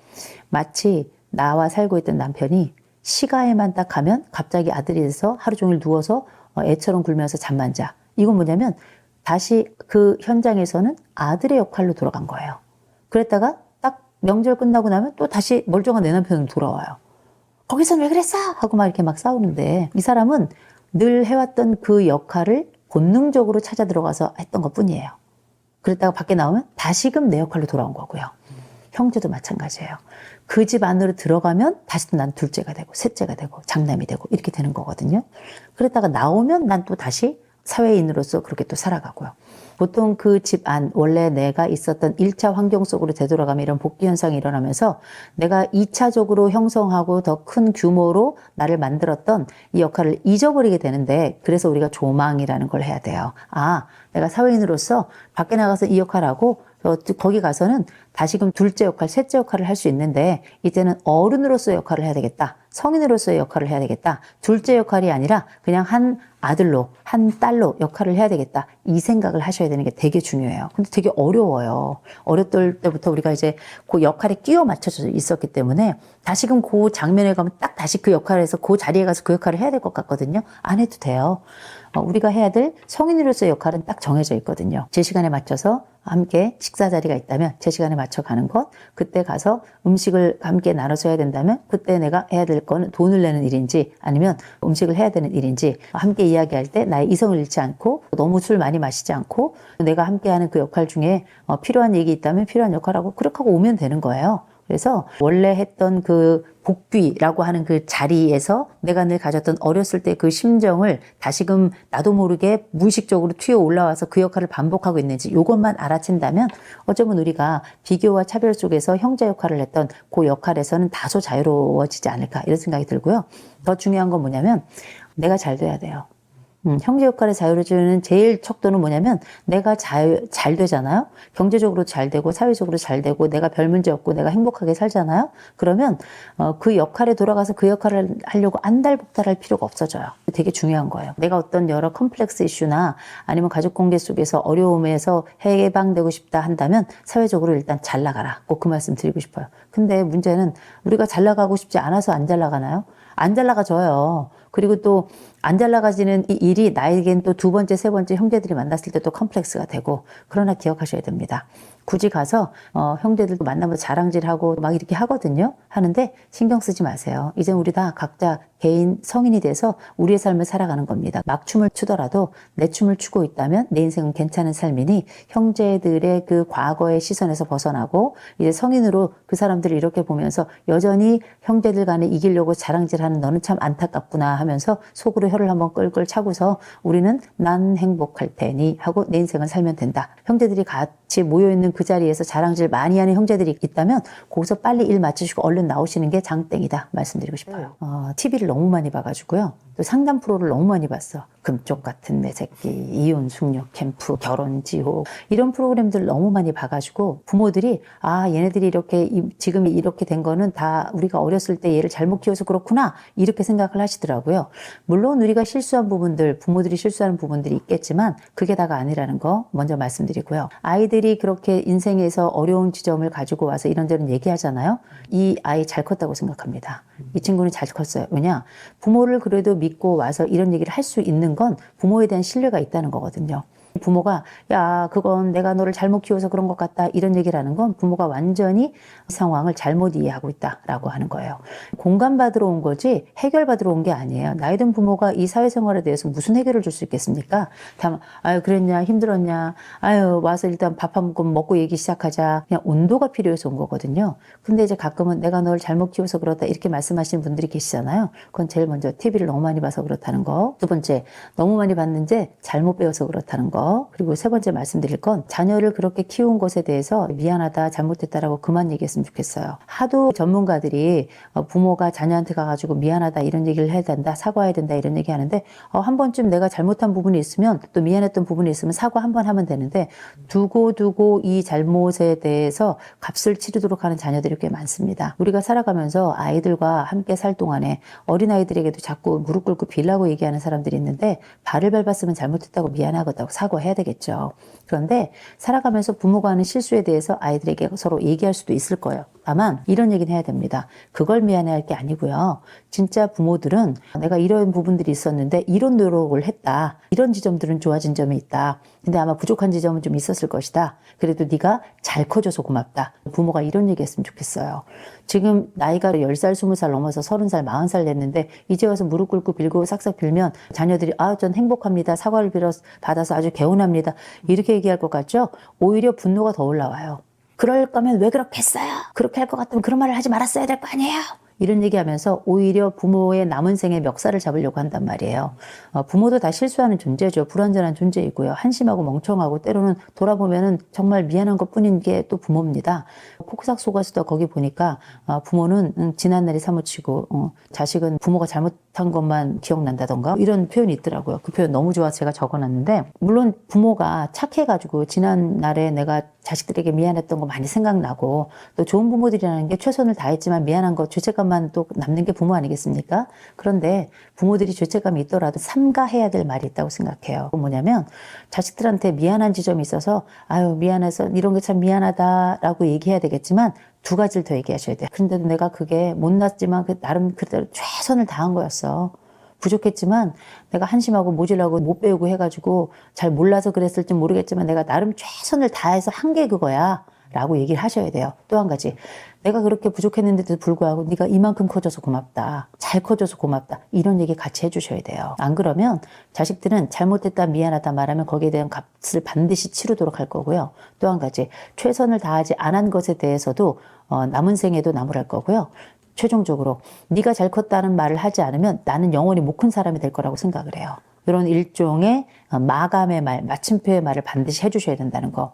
S1: 마치 나와 살고 있던 남편이 시가에만 딱 가면 갑자기 아들이 돼서 하루 종일 누워서 애처럼 굴면서 잠만 자. 이건 뭐냐면 다시 그 현장에서는 아들의 역할로 돌아간 거예요. 그랬다가 명절 끝나고 나면 또 다시 멀쩡한 내 남편으로 돌아와요. 거기서는 왜 그랬어? 하고 막 이렇게 막 싸우는데 이 사람은 늘 해왔던 그 역할을 본능적으로 찾아 들어가서 했던 것 뿐이에요. 그랬다가 밖에 나오면 다시금 내 역할로 돌아온 거고요. 형제도 마찬가지예요. 그 집 안으로 들어가면 다시 또 난 둘째가 되고 셋째가 되고 장남이 되고 이렇게 되는 거거든요. 그랬다가 나오면 난 또 다시 사회인으로서 그렇게 또 살아가고요. 보통 그 집 안, 원래 내가 있었던 1차 환경 속으로 되돌아가면 이런 복귀 현상이 일어나면서 내가 2차적으로 형성하고 더 큰 규모로 나를 만들었던 이 역할을 잊어버리게 되는데, 그래서 우리가 조망이라는 걸 해야 돼요. 아, 내가 사회인으로서 밖에 나가서 이 역할하고 거기 가서는 다시금 둘째 역할, 셋째 역할을 할 수 있는데, 이제는 어른으로서 역할을 해야 되겠다. 성인으로서의 역할을 해야 되겠다. 둘째 역할이 아니라 그냥 한 아들로, 한 딸로 역할을 해야 되겠다. 이 생각을 하셔야 되는 게 되게 중요해요. 근데 되게 어려워요. 어렸을 때부터 우리가 이제 그 역할에 끼워 맞춰져 있었기 때문에 다시금 그 장면에 가면 딱 다시 그 역할에서 그 자리에 가서 그 역할을 해야 될 것 같거든요. 안 해도 돼요. 우리가 해야 될 성인으로서의 역할은 딱 정해져 있거든요. 제 시간에 맞춰서 함께 식사 자리가 있다면 제 시간에 맞춰 가는 것, 그때 가서 음식을 함께 나눠서 해야 된다면 그때 내가 해야 될 거는 돈을 내는 일인지 아니면 음식을 해야 되는 일인지, 함께 이야기할 때 나의 이성을 잃지 않고 너무 술 많이 마시지 않고 내가 함께하는 그 역할 중에 필요한 얘기 있다면 필요한 역할하고 그렇게 하고 오면 되는 거예요. 그래서 원래 했던 그 복귀라고 하는 그 자리에서 내가 늘 가졌던 어렸을 때 그 심정을 다시금 나도 모르게 무의식적으로 튀어 올라와서 그 역할을 반복하고 있는지, 이것만 알아챈다면 어쩌면 우리가 비교와 차별 속에서 형제 역할을 했던 그 역할에서는 다소 자유로워지지 않을까, 이런 생각이 들고요. 더 중요한 건 뭐냐면 내가 잘 돼야 돼요. 형제 역할의 자유를 주는 제일 척도는 뭐냐면 내가 잘 되잖아요. 경제적으로 잘 되고 사회적으로 잘 되고 내가 별 문제 없고 내가 행복하게 살잖아요. 그러면 그 역할에 돌아가서 그 역할을 하려고 안달복달할 필요가 없어져요. 되게 중요한 거예요. 내가 어떤 여러 컴플렉스 이슈나 아니면 가족관계 속에서 어려움에서 해방되고 싶다 한다면 사회적으로 일단 잘 나가라. 꼭 그 말씀 드리고 싶어요. 근데 문제는 우리가 잘 나가고 싶지 않아서 안 잘 나가나요? 안 잘 나가져요. 그리고 또 안 잘 나가지는 이 일이 나에겐 또 두 번째, 세 번째 형제들이 만났을 때 또 컴플렉스가 되고, 그러나 기억하셔야 됩니다. 굳이 가서 형제들도 만나면 자랑질하고 막 이렇게 하거든요. 하는데 신경 쓰지 마세요. 이제 우리 다 각자 개인 성인이 돼서 우리의 삶을 살아가는 겁니다. 막 춤을 추더라도 내 춤을 추고 있다면 내 인생은 괜찮은 삶이니 형제들의 그 과거의 시선에서 벗어나고 이제 성인으로 그 사람들을 이렇게 보면서 여전히 형제들 간에 이기려고 자랑질하는 너는 참 안타깝구나 하면서 속으로 혀를 한번 끌끌 차고서 우리는 난 행복할 테니 하고 내 인생을 살면 된다. 형제들이 같이 모여있는 그 자리에서 자랑질 많이 하는 형제들이 있다면 거기서 빨리 일 마치시고 얼른 나오시는 게 장땡이다 말씀드리고 싶어요. TV를 너무 많이 봐가지고요. 또 상담 프로를 너무 많이 봤어. 금쪽 같은 내 새끼, 이혼 숙녀 캠프, 결혼 지옥, 이런 프로그램들 너무 많이 봐가지고 부모들이 얘네들이 이렇게 지금 이렇게 된 거는 다 우리가 어렸을 때 얘를 잘못 키워서 그렇구나, 이렇게 생각을 하시더라고요. 물론 우리가 실수한 부분들, 부모들이 실수하는 부분들이 있겠지만 그게 다가 아니라는 거 먼저 말씀드리고요. 아이들이 그렇게 인생에서 어려운 지점을 가지고 와서 이런저런 얘기하잖아요. 이 아이 잘 컸다고 생각합니다. 이 친구는 잘 컸어요. 왜냐? 부모를 그래도 믿고 와서 이런 얘기를 할 수 있는 건 부모에 대한 신뢰가 있다는 거거든요. 부모가 야 그건 내가 너를 잘못 키워서 그런 것 같다, 이런 얘기를 하는 건 부모가 완전히 상황을 잘못 이해하고 있다라고 하는 거예요. 공감받으러 온 거지 해결받으러 온 게 아니에요. 나이 든 부모가 이 사회생활에 대해서 무슨 해결을 줄 수 있겠습니까? 다만 아유 그랬냐, 힘들었냐, 아유 와서 일단 밥 한 번 먹고 얘기 시작하자, 그냥 온도가 필요해서 온 거거든요. 근데 이제 가끔은 내가 널 잘못 키워서 그렇다 이렇게 말씀하시는 분들이 계시잖아요. 그건 제일 먼저 TV를 너무 많이 봐서 그렇다는 거, 두 번째 너무 많이 봤는데 잘못 배워서 그렇다는 거, 그리고 세 번째 말씀드릴 건 자녀를 그렇게 키운 것에 대해서 미안하다, 잘못했다라고 그만 얘기했으면 좋겠어요. 하도 전문가들이 부모가 자녀한테 가가지고 미안하다 이런 얘기를 해야 된다, 사과해야 된다 이런 얘기 하는데 한 번쯤 내가 잘못한 부분이 있으면, 또 미안했던 부분이 있으면 사과 한 번 하면 되는데 두고 이 잘못에 대해서 값을 치르도록 하는 자녀들이 꽤 많습니다. 우리가 살아가면서 아이들과 함께 살 동안에 어린아이들에게도 자꾸 무릎 꿇고 빌라고 얘기하는 사람들이 있는데, 발을 밟았으면 잘못했다고 미안하다고 사과해야 되겠죠. 그런데 살아가면서 부모가 하는 실수에 대해서 아이들에게 서로 얘기할 수도 있을 거예요. 다만 이런 얘기는 해야 됩니다. 그걸 미안해할 게 아니고요. 진짜 부모들은 내가 이런 부분들이 있었는데 이런 노력을 했다, 이런 지점들은 좋아진 점이 있다, 근데 아마 부족한 지점은 좀 있었을 것이다, 그래도 네가 잘 커줘서 고맙다, 부모가 이런 얘기 했으면 좋겠어요. 지금 나이가 10살, 20살 넘어서 30살, 40살 됐는데 이제 와서 무릎 꿇고 빌고 싹싹 빌면 자녀들이 전 행복합니다, 사과를 받아서 아주 개운합니다, 이렇게 얘기할 것 같죠? 오히려 분노가 더 올라와요. 그럴 거면 왜 그렇게 했어요? 그렇게 할 것 같으면 그런 말을 하지 말았어야 될 거 아니에요? 이런 얘기하면서 오히려 부모의 남은 생에 멱살을 잡으려고 한단 말이에요. 부모도 다 실수하는 존재죠. 불완전한 존재이고요. 한심하고 멍청하고 때로는 돌아보면은 정말 미안한 것뿐인 게 또 부모입니다. 폭삭 속았을 거기 보니까 부모는 지난 날이 사무치고 자식은 부모가 잘못한 것만 기억난다던가 이런 표현이 있더라고요. 그 표현 너무 좋아서 제가 적어놨는데, 물론 부모가 착해가지고 지난 날에 내가 자식들에게 미안했던 거 많이 생각나고, 또 좋은 부모들이라는 게 최선을 다했지만 미안한 거 죄책감만 또 남는 게 부모 아니겠습니까? 그런데 부모들이 죄책감이 있더라도 삼가해야 될 말이 있다고 생각해요. 뭐냐면 자식들한테 미안한 지점이 있어서 아유 미안해서 이런 게 참 미안하다라고 얘기해야 되겠지만, 두 가지를 더 얘기하셔야 돼요. 그런데도 내가 그게 못났지만 나름 그대로 최선을 다한 거였어. 부족했지만 내가 한심하고 모질라고 못 배우고 해가지고 잘 몰라서 그랬을지 모르겠지만 내가 나름 최선을 다해서 한 게 그거야 라고 얘기를 하셔야 돼요. 또 한 가지, 내가 그렇게 부족했는데도 불구하고 네가 이만큼 커져서 고맙다, 잘 커져서 고맙다, 이런 얘기 같이 해주셔야 돼요. 안 그러면 자식들은 잘못했다 미안하다 말하면 거기에 대한 값을 반드시 치르도록 할 거고요. 또 한 가지, 최선을 다하지 않은 것에 대해서도 남은 생에도 나무랄 거고요. 최종적으로 네가 잘 컸다는 말을 하지 않으면 나는 영원히 못 큰 사람이 될 거라고 생각을 해요. 이런 일종의 마감의 말, 마침표의 말을 반드시 해주셔야 된다는 거.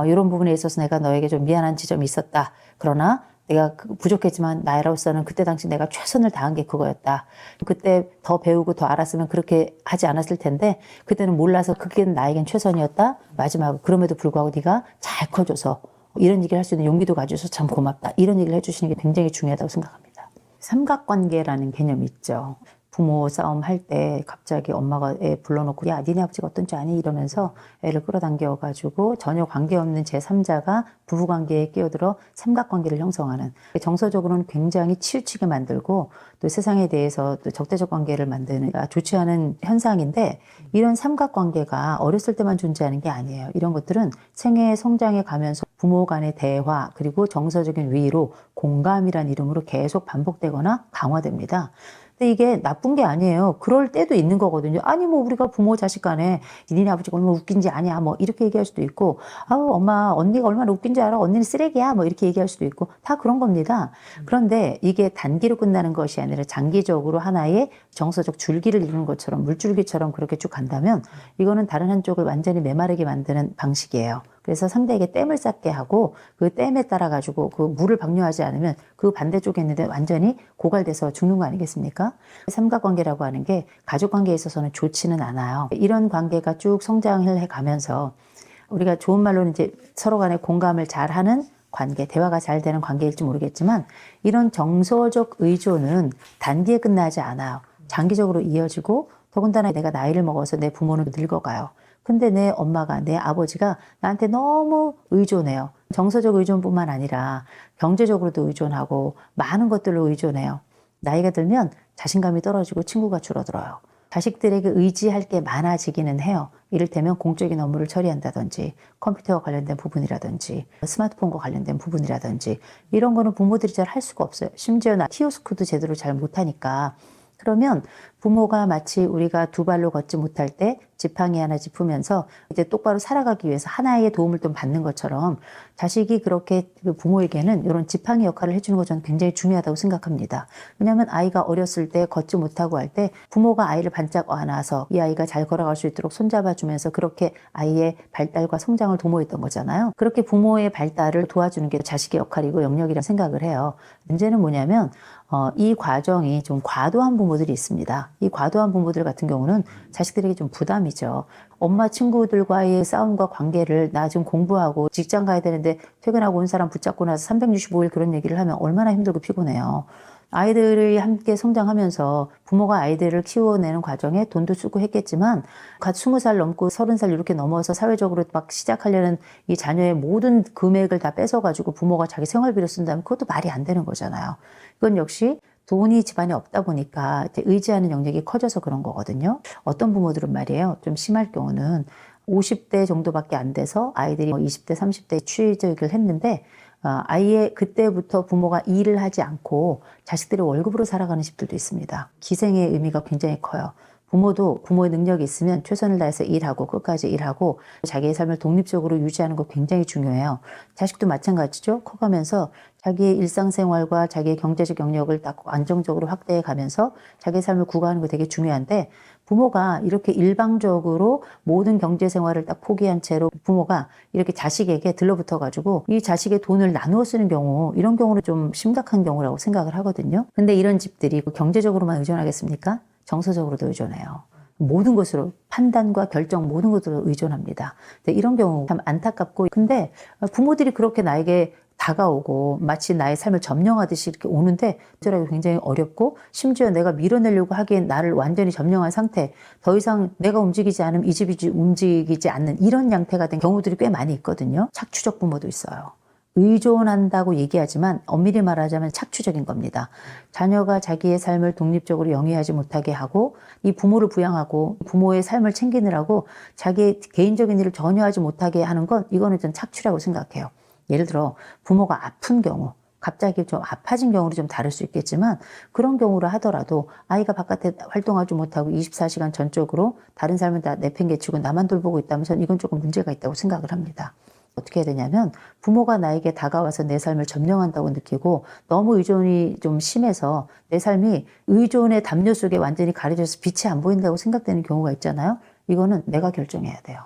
S1: 이런 부분에 있어서 내가 너에게 좀 미안한 지점이 있었다. 그러나 내가 부족했지만 나로서는 그때 당시 내가 최선을 다한 게 그거였다. 그때 더 배우고 더 알았으면 그렇게 하지 않았을 텐데 그때는 몰라서 그게 나에겐 최선이었다. 마지막으로 그럼에도 불구하고 네가 잘 커져서 이런 얘기를 할 수 있는 용기도 가져서 참 고맙다. 이런 얘기를 해주시는 게 굉장히 중요하다고 생각합니다. 삼각관계라는 개념이 있죠. 부모 싸움 할 때 갑자기 엄마가 애 불러놓고 야 니네 아버지가 어떤 줄 아니? 이러면서 애를 끌어당겨가지고 전혀 관계없는 제3자가 부부관계에 끼어들어 삼각관계를 형성하는, 정서적으로는 굉장히 치우치게 만들고 또 세상에 대해서 또 적대적 관계를 만드는 좋지 않은 현상인데, 이런 삼각관계가 어렸을 때만 존재하는 게 아니에요. 이런 것들은 생애 성장해 가면서 부모 간의 대화 그리고 정서적인 위로 공감이란 이름으로 계속 반복되거나 강화됩니다. 근데 이게 나쁜 게 아니에요. 그럴 때도 있는 거거든요. 아니 뭐 우리가 부모 자식 간에 니네 아버지가 얼마나 웃긴지 아냐 뭐 이렇게 얘기할 수도 있고, 아우 엄마 언니가 얼마나 웃긴지 알아? 언니는 쓰레기야 뭐 이렇게 얘기할 수도 있고, 다 그런 겁니다. 그런데 이게 단기로 끝나는 것이 아니라 장기적으로 하나의 정서적 줄기를 이루는 것처럼, 물줄기처럼 그렇게 쭉 간다면 이거는 다른 한쪽을 완전히 메마르게 만드는 방식이에요. 그래서 상대에게 댐을 쌓게 하고 그 댐에 따라 가지고 그 물을 방류하지 않으면 그 반대쪽에 있는데 완전히 고갈돼서 죽는 거 아니겠습니까? 삼각관계라고 하는 게 가족관계에 있어서는 좋지는 않아요. 이런 관계가 쭉 성장을 해 가면서 우리가 좋은 말로는 이제 서로 간에 공감을 잘하는 관계, 대화가 잘 되는 관계일지 모르겠지만, 이런 정서적 의존은 단기에 끝나지 않아요. 장기적으로 이어지고, 더군다나 내가 나이를 먹어서 내 부모는 늙어가요. 근데 내 엄마가, 내 아버지가 나한테 너무 의존해요. 정서적 의존뿐만 아니라 경제적으로도 의존하고 많은 것들로 의존해요. 나이가 들면 자신감이 떨어지고 친구가 줄어들어요. 자식들에게 의지할 게 많아지기는 해요. 이를테면 공적인 업무를 처리한다든지, 컴퓨터와 관련된 부분이라든지, 스마트폰과 관련된 부분이라든지, 이런 거는 부모들이 잘 할 수가 없어요. 심지어 키오스크도 제대로 잘 못하니까. 그러면 부모가 마치 우리가 두 발로 걷지 못할 때 지팡이 하나 짚으면서 이제 똑바로 살아가기 위해서 하나의 도움을 좀 받는 것처럼, 자식이 그렇게 부모에게는 이런 지팡이 역할을 해주는 것 저는 굉장히 중요하다고 생각합니다. 왜냐하면 아이가 어렸을 때 걷지 못하고 할 때 부모가 아이를 반짝 안아서 이 아이가 잘 걸어갈 수 있도록 손잡아주면서 그렇게 아이의 발달과 성장을 도모했던 거잖아요. 그렇게 부모의 발달을 도와주는 게 자식의 역할이고 영역이라고 생각을 해요. 문제는 뭐냐면 이 과정이 좀 과도한 부모들이 있습니다. 이 과도한 부모들 같은 경우는 자식들에게 좀 부담이죠. 엄마 친구들과의 싸움과 관계를 나 지금 공부하고 직장 가야 되는데 퇴근하고 온 사람 붙잡고 나서 365일 그런 얘기를 하면 얼마나 힘들고 피곤해요. 아이들이 함께 성장하면서 부모가 아이들을 키워내는 과정에 돈도 쓰고 했겠지만, 갓 20살 넘고 30살 이렇게 넘어서 사회적으로 막 시작하려는 이 자녀의 모든 금액을 다 뺏어가지고 부모가 자기 생활비로 쓴다면 그것도 말이 안 되는 거잖아요. 이건 역시 돈이 집안에 없다 보니까 이제 의지하는 영역이 커져서 그런 거거든요. 어떤 부모들은 말이에요, 좀 심할 경우는 50대 정도밖에 안 돼서 아이들이 20대, 30대에 취직을 했는데 아이의 그때부터 부모가 일을 하지 않고 자식들이 월급으로 살아가는 집들도 있습니다. 기생의 의미가 굉장히 커요. 부모도 부모의 능력이 있으면 최선을 다해서 일하고 끝까지 일하고 자기의 삶을 독립적으로 유지하는 거 굉장히 중요해요. 자식도 마찬가지죠. 커가면서 자기의 일상생활과 자기의 경제적 영역을 딱 안정적으로 확대해 가면서 자기의 삶을 구가하는 거 되게 중요한데 부모가 이렇게 일방적으로 모든 경제생활을 딱 포기한 채로 부모가 이렇게 자식에게 들러붙어 가지고 이 자식의 돈을 나누어 쓰는 경우, 이런 경우는 좀 심각한 경우라고 생각을 하거든요. 근데 이런 집들이 경제적으로만 의존하겠습니까? 정서적으로도 의존해요. 모든 것으로 판단과 결정 모든 것으로 의존합니다. 근데 이런 경우 참 안타깝고, 근데 부모들이 그렇게 나에게 다가오고 마치 나의 삶을 점령하듯이 이렇게 오는데 어쩌라고 굉장히 어렵고, 심지어 내가 밀어내려고 하기엔 나를 완전히 점령한 상태, 더 이상 내가 움직이지 않으면 이 집이 움직이지 않는 이런 양태가 된 경우들이 꽤 많이 있거든요. 착취적 부모도 있어요. 의존한다고 얘기하지만 엄밀히 말하자면 착취적인 겁니다. 자녀가 자기의 삶을 독립적으로 영위하지 못하게 하고 이 부모를 부양하고 부모의 삶을 챙기느라고 자기의 개인적인 일을 전혀 하지 못하게 하는 건, 이거는 좀 착취라고 생각해요. 예를 들어 부모가 아픈 경우, 갑자기 좀 아파진 경우로 좀 다를 수 있겠지만, 그런 경우를 하더라도 아이가 바깥에 활동하지 못하고 24시간 전적으로 다른 삶을 다 내팽개치고 나만 돌보고 있다면 이건 조금 문제가 있다고 생각을 합니다. 어떻게 해야 되냐면, 부모가 나에게 다가와서 내 삶을 점령한다고 느끼고 너무 의존이 좀 심해서 내 삶이 의존의 담요 속에 완전히 가려져서 빛이 안 보인다고 생각되는 경우가 있잖아요. 이거는 내가 결정해야 돼요.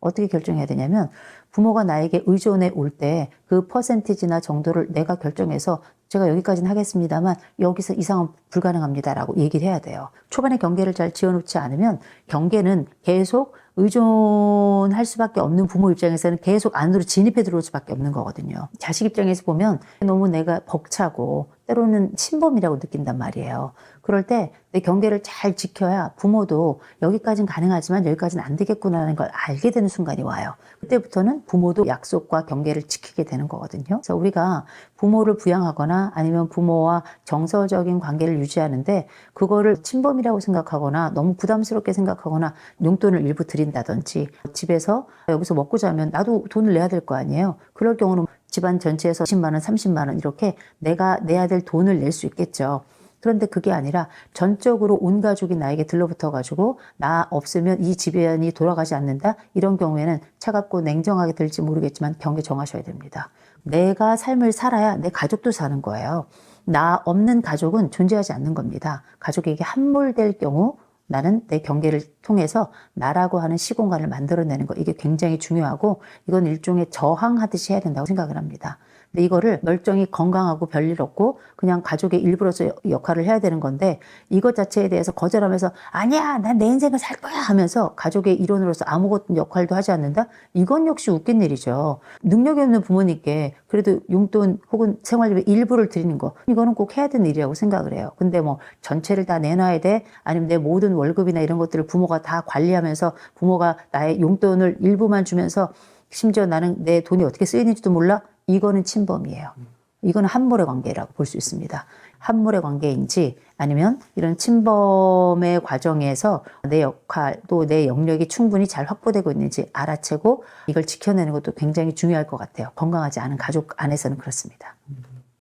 S1: 어떻게 결정해야 되냐면, 부모가 나에게 의존해 올 때 그 퍼센티지나 정도를 내가 결정해서 제가 여기까지는 하겠습니다만 여기서 이상은 불가능합니다라고 얘기를 해야 돼요. 초반에 경계를 잘 지어놓지 않으면 경계는 계속 의존할 수밖에 없는 부모 입장에서는 계속 안으로 진입해 들어올 수밖에 없는 거거든요. 자식 입장에서 보면 너무 내가 벅차고 때로는 침범이라고 느낀단 말이에요. 그럴 때 내 경계를 잘 지켜야 부모도 여기까지는 가능하지만 여기까지는 안 되겠구나라는 걸 알게 되는 순간이 와요. 그때부터는 부모도 약속과 경계를 지키게 되는 거거든요. 그래서 우리가 부모를 부양하거나 아니면 부모와 정서적인 관계를 유지하는데 그거를 침범이라고 생각하거나 너무 부담스럽게 생각하거나 용돈을 일부 드린다든지, 집에서 여기서 먹고 자면 나도 돈을 내야 될 거 아니에요. 그럴 경우는 집안 전체에서 10만 원, 30만 원 이렇게 내가 내야 될 돈을 낼 수 있겠죠. 그런데 그게 아니라 전적으로 온 가족이 나에게 들러붙어가지고 나 없으면 이 집안이 돌아가지 않는다? 이런 경우에는 차갑고 냉정하게 들지 모르겠지만 경계 정하셔야 됩니다. 내가 삶을 살아야 내 가족도 사는 거예요. 나 없는 가족은 존재하지 않는 겁니다. 가족에게 함몰될 경우 나는 내 경계를 통해서 나라고 하는 시공간을 만들어내는 거, 이게 굉장히 중요하고 이건 일종의 저항하듯이 해야 된다고 생각을 합니다. 근데 이거를 멀쩡히 건강하고 별일 없고 그냥 가족의 일부로서 역할을 해야 되는 건데, 이것 자체에 대해서 거절하면서 아니야 난 내 인생을 살 거야 하면서 가족의 일원으로서 아무것도 역할도 하지 않는다? 이건 역시 웃긴 일이죠. 능력이 없는 부모님께 그래도 용돈 혹은 생활비의 일부를 드리는 거, 이거는 꼭 해야 되는 일이라고 생각을 해요. 근데 뭐 전체를 다 내놔야 돼? 아니면 내 모든 월급이나 이런 것들을 부모가 다 관리하면서 부모가 나의 용돈을 일부만 주면서 심지어 나는 내 돈이 어떻게 쓰이는지도 몰라? 이거는 침범이에요. 이거는 함몰의 관계라고 볼 수 있습니다. 함몰의 관계인지 아니면 이런 침범의 과정에서 내 역할 또 내 영역이 충분히 잘 확보되고 있는지 알아채고 이걸 지켜내는 것도 굉장히 중요할 것 같아요. 건강하지 않은 가족 안에서는 그렇습니다.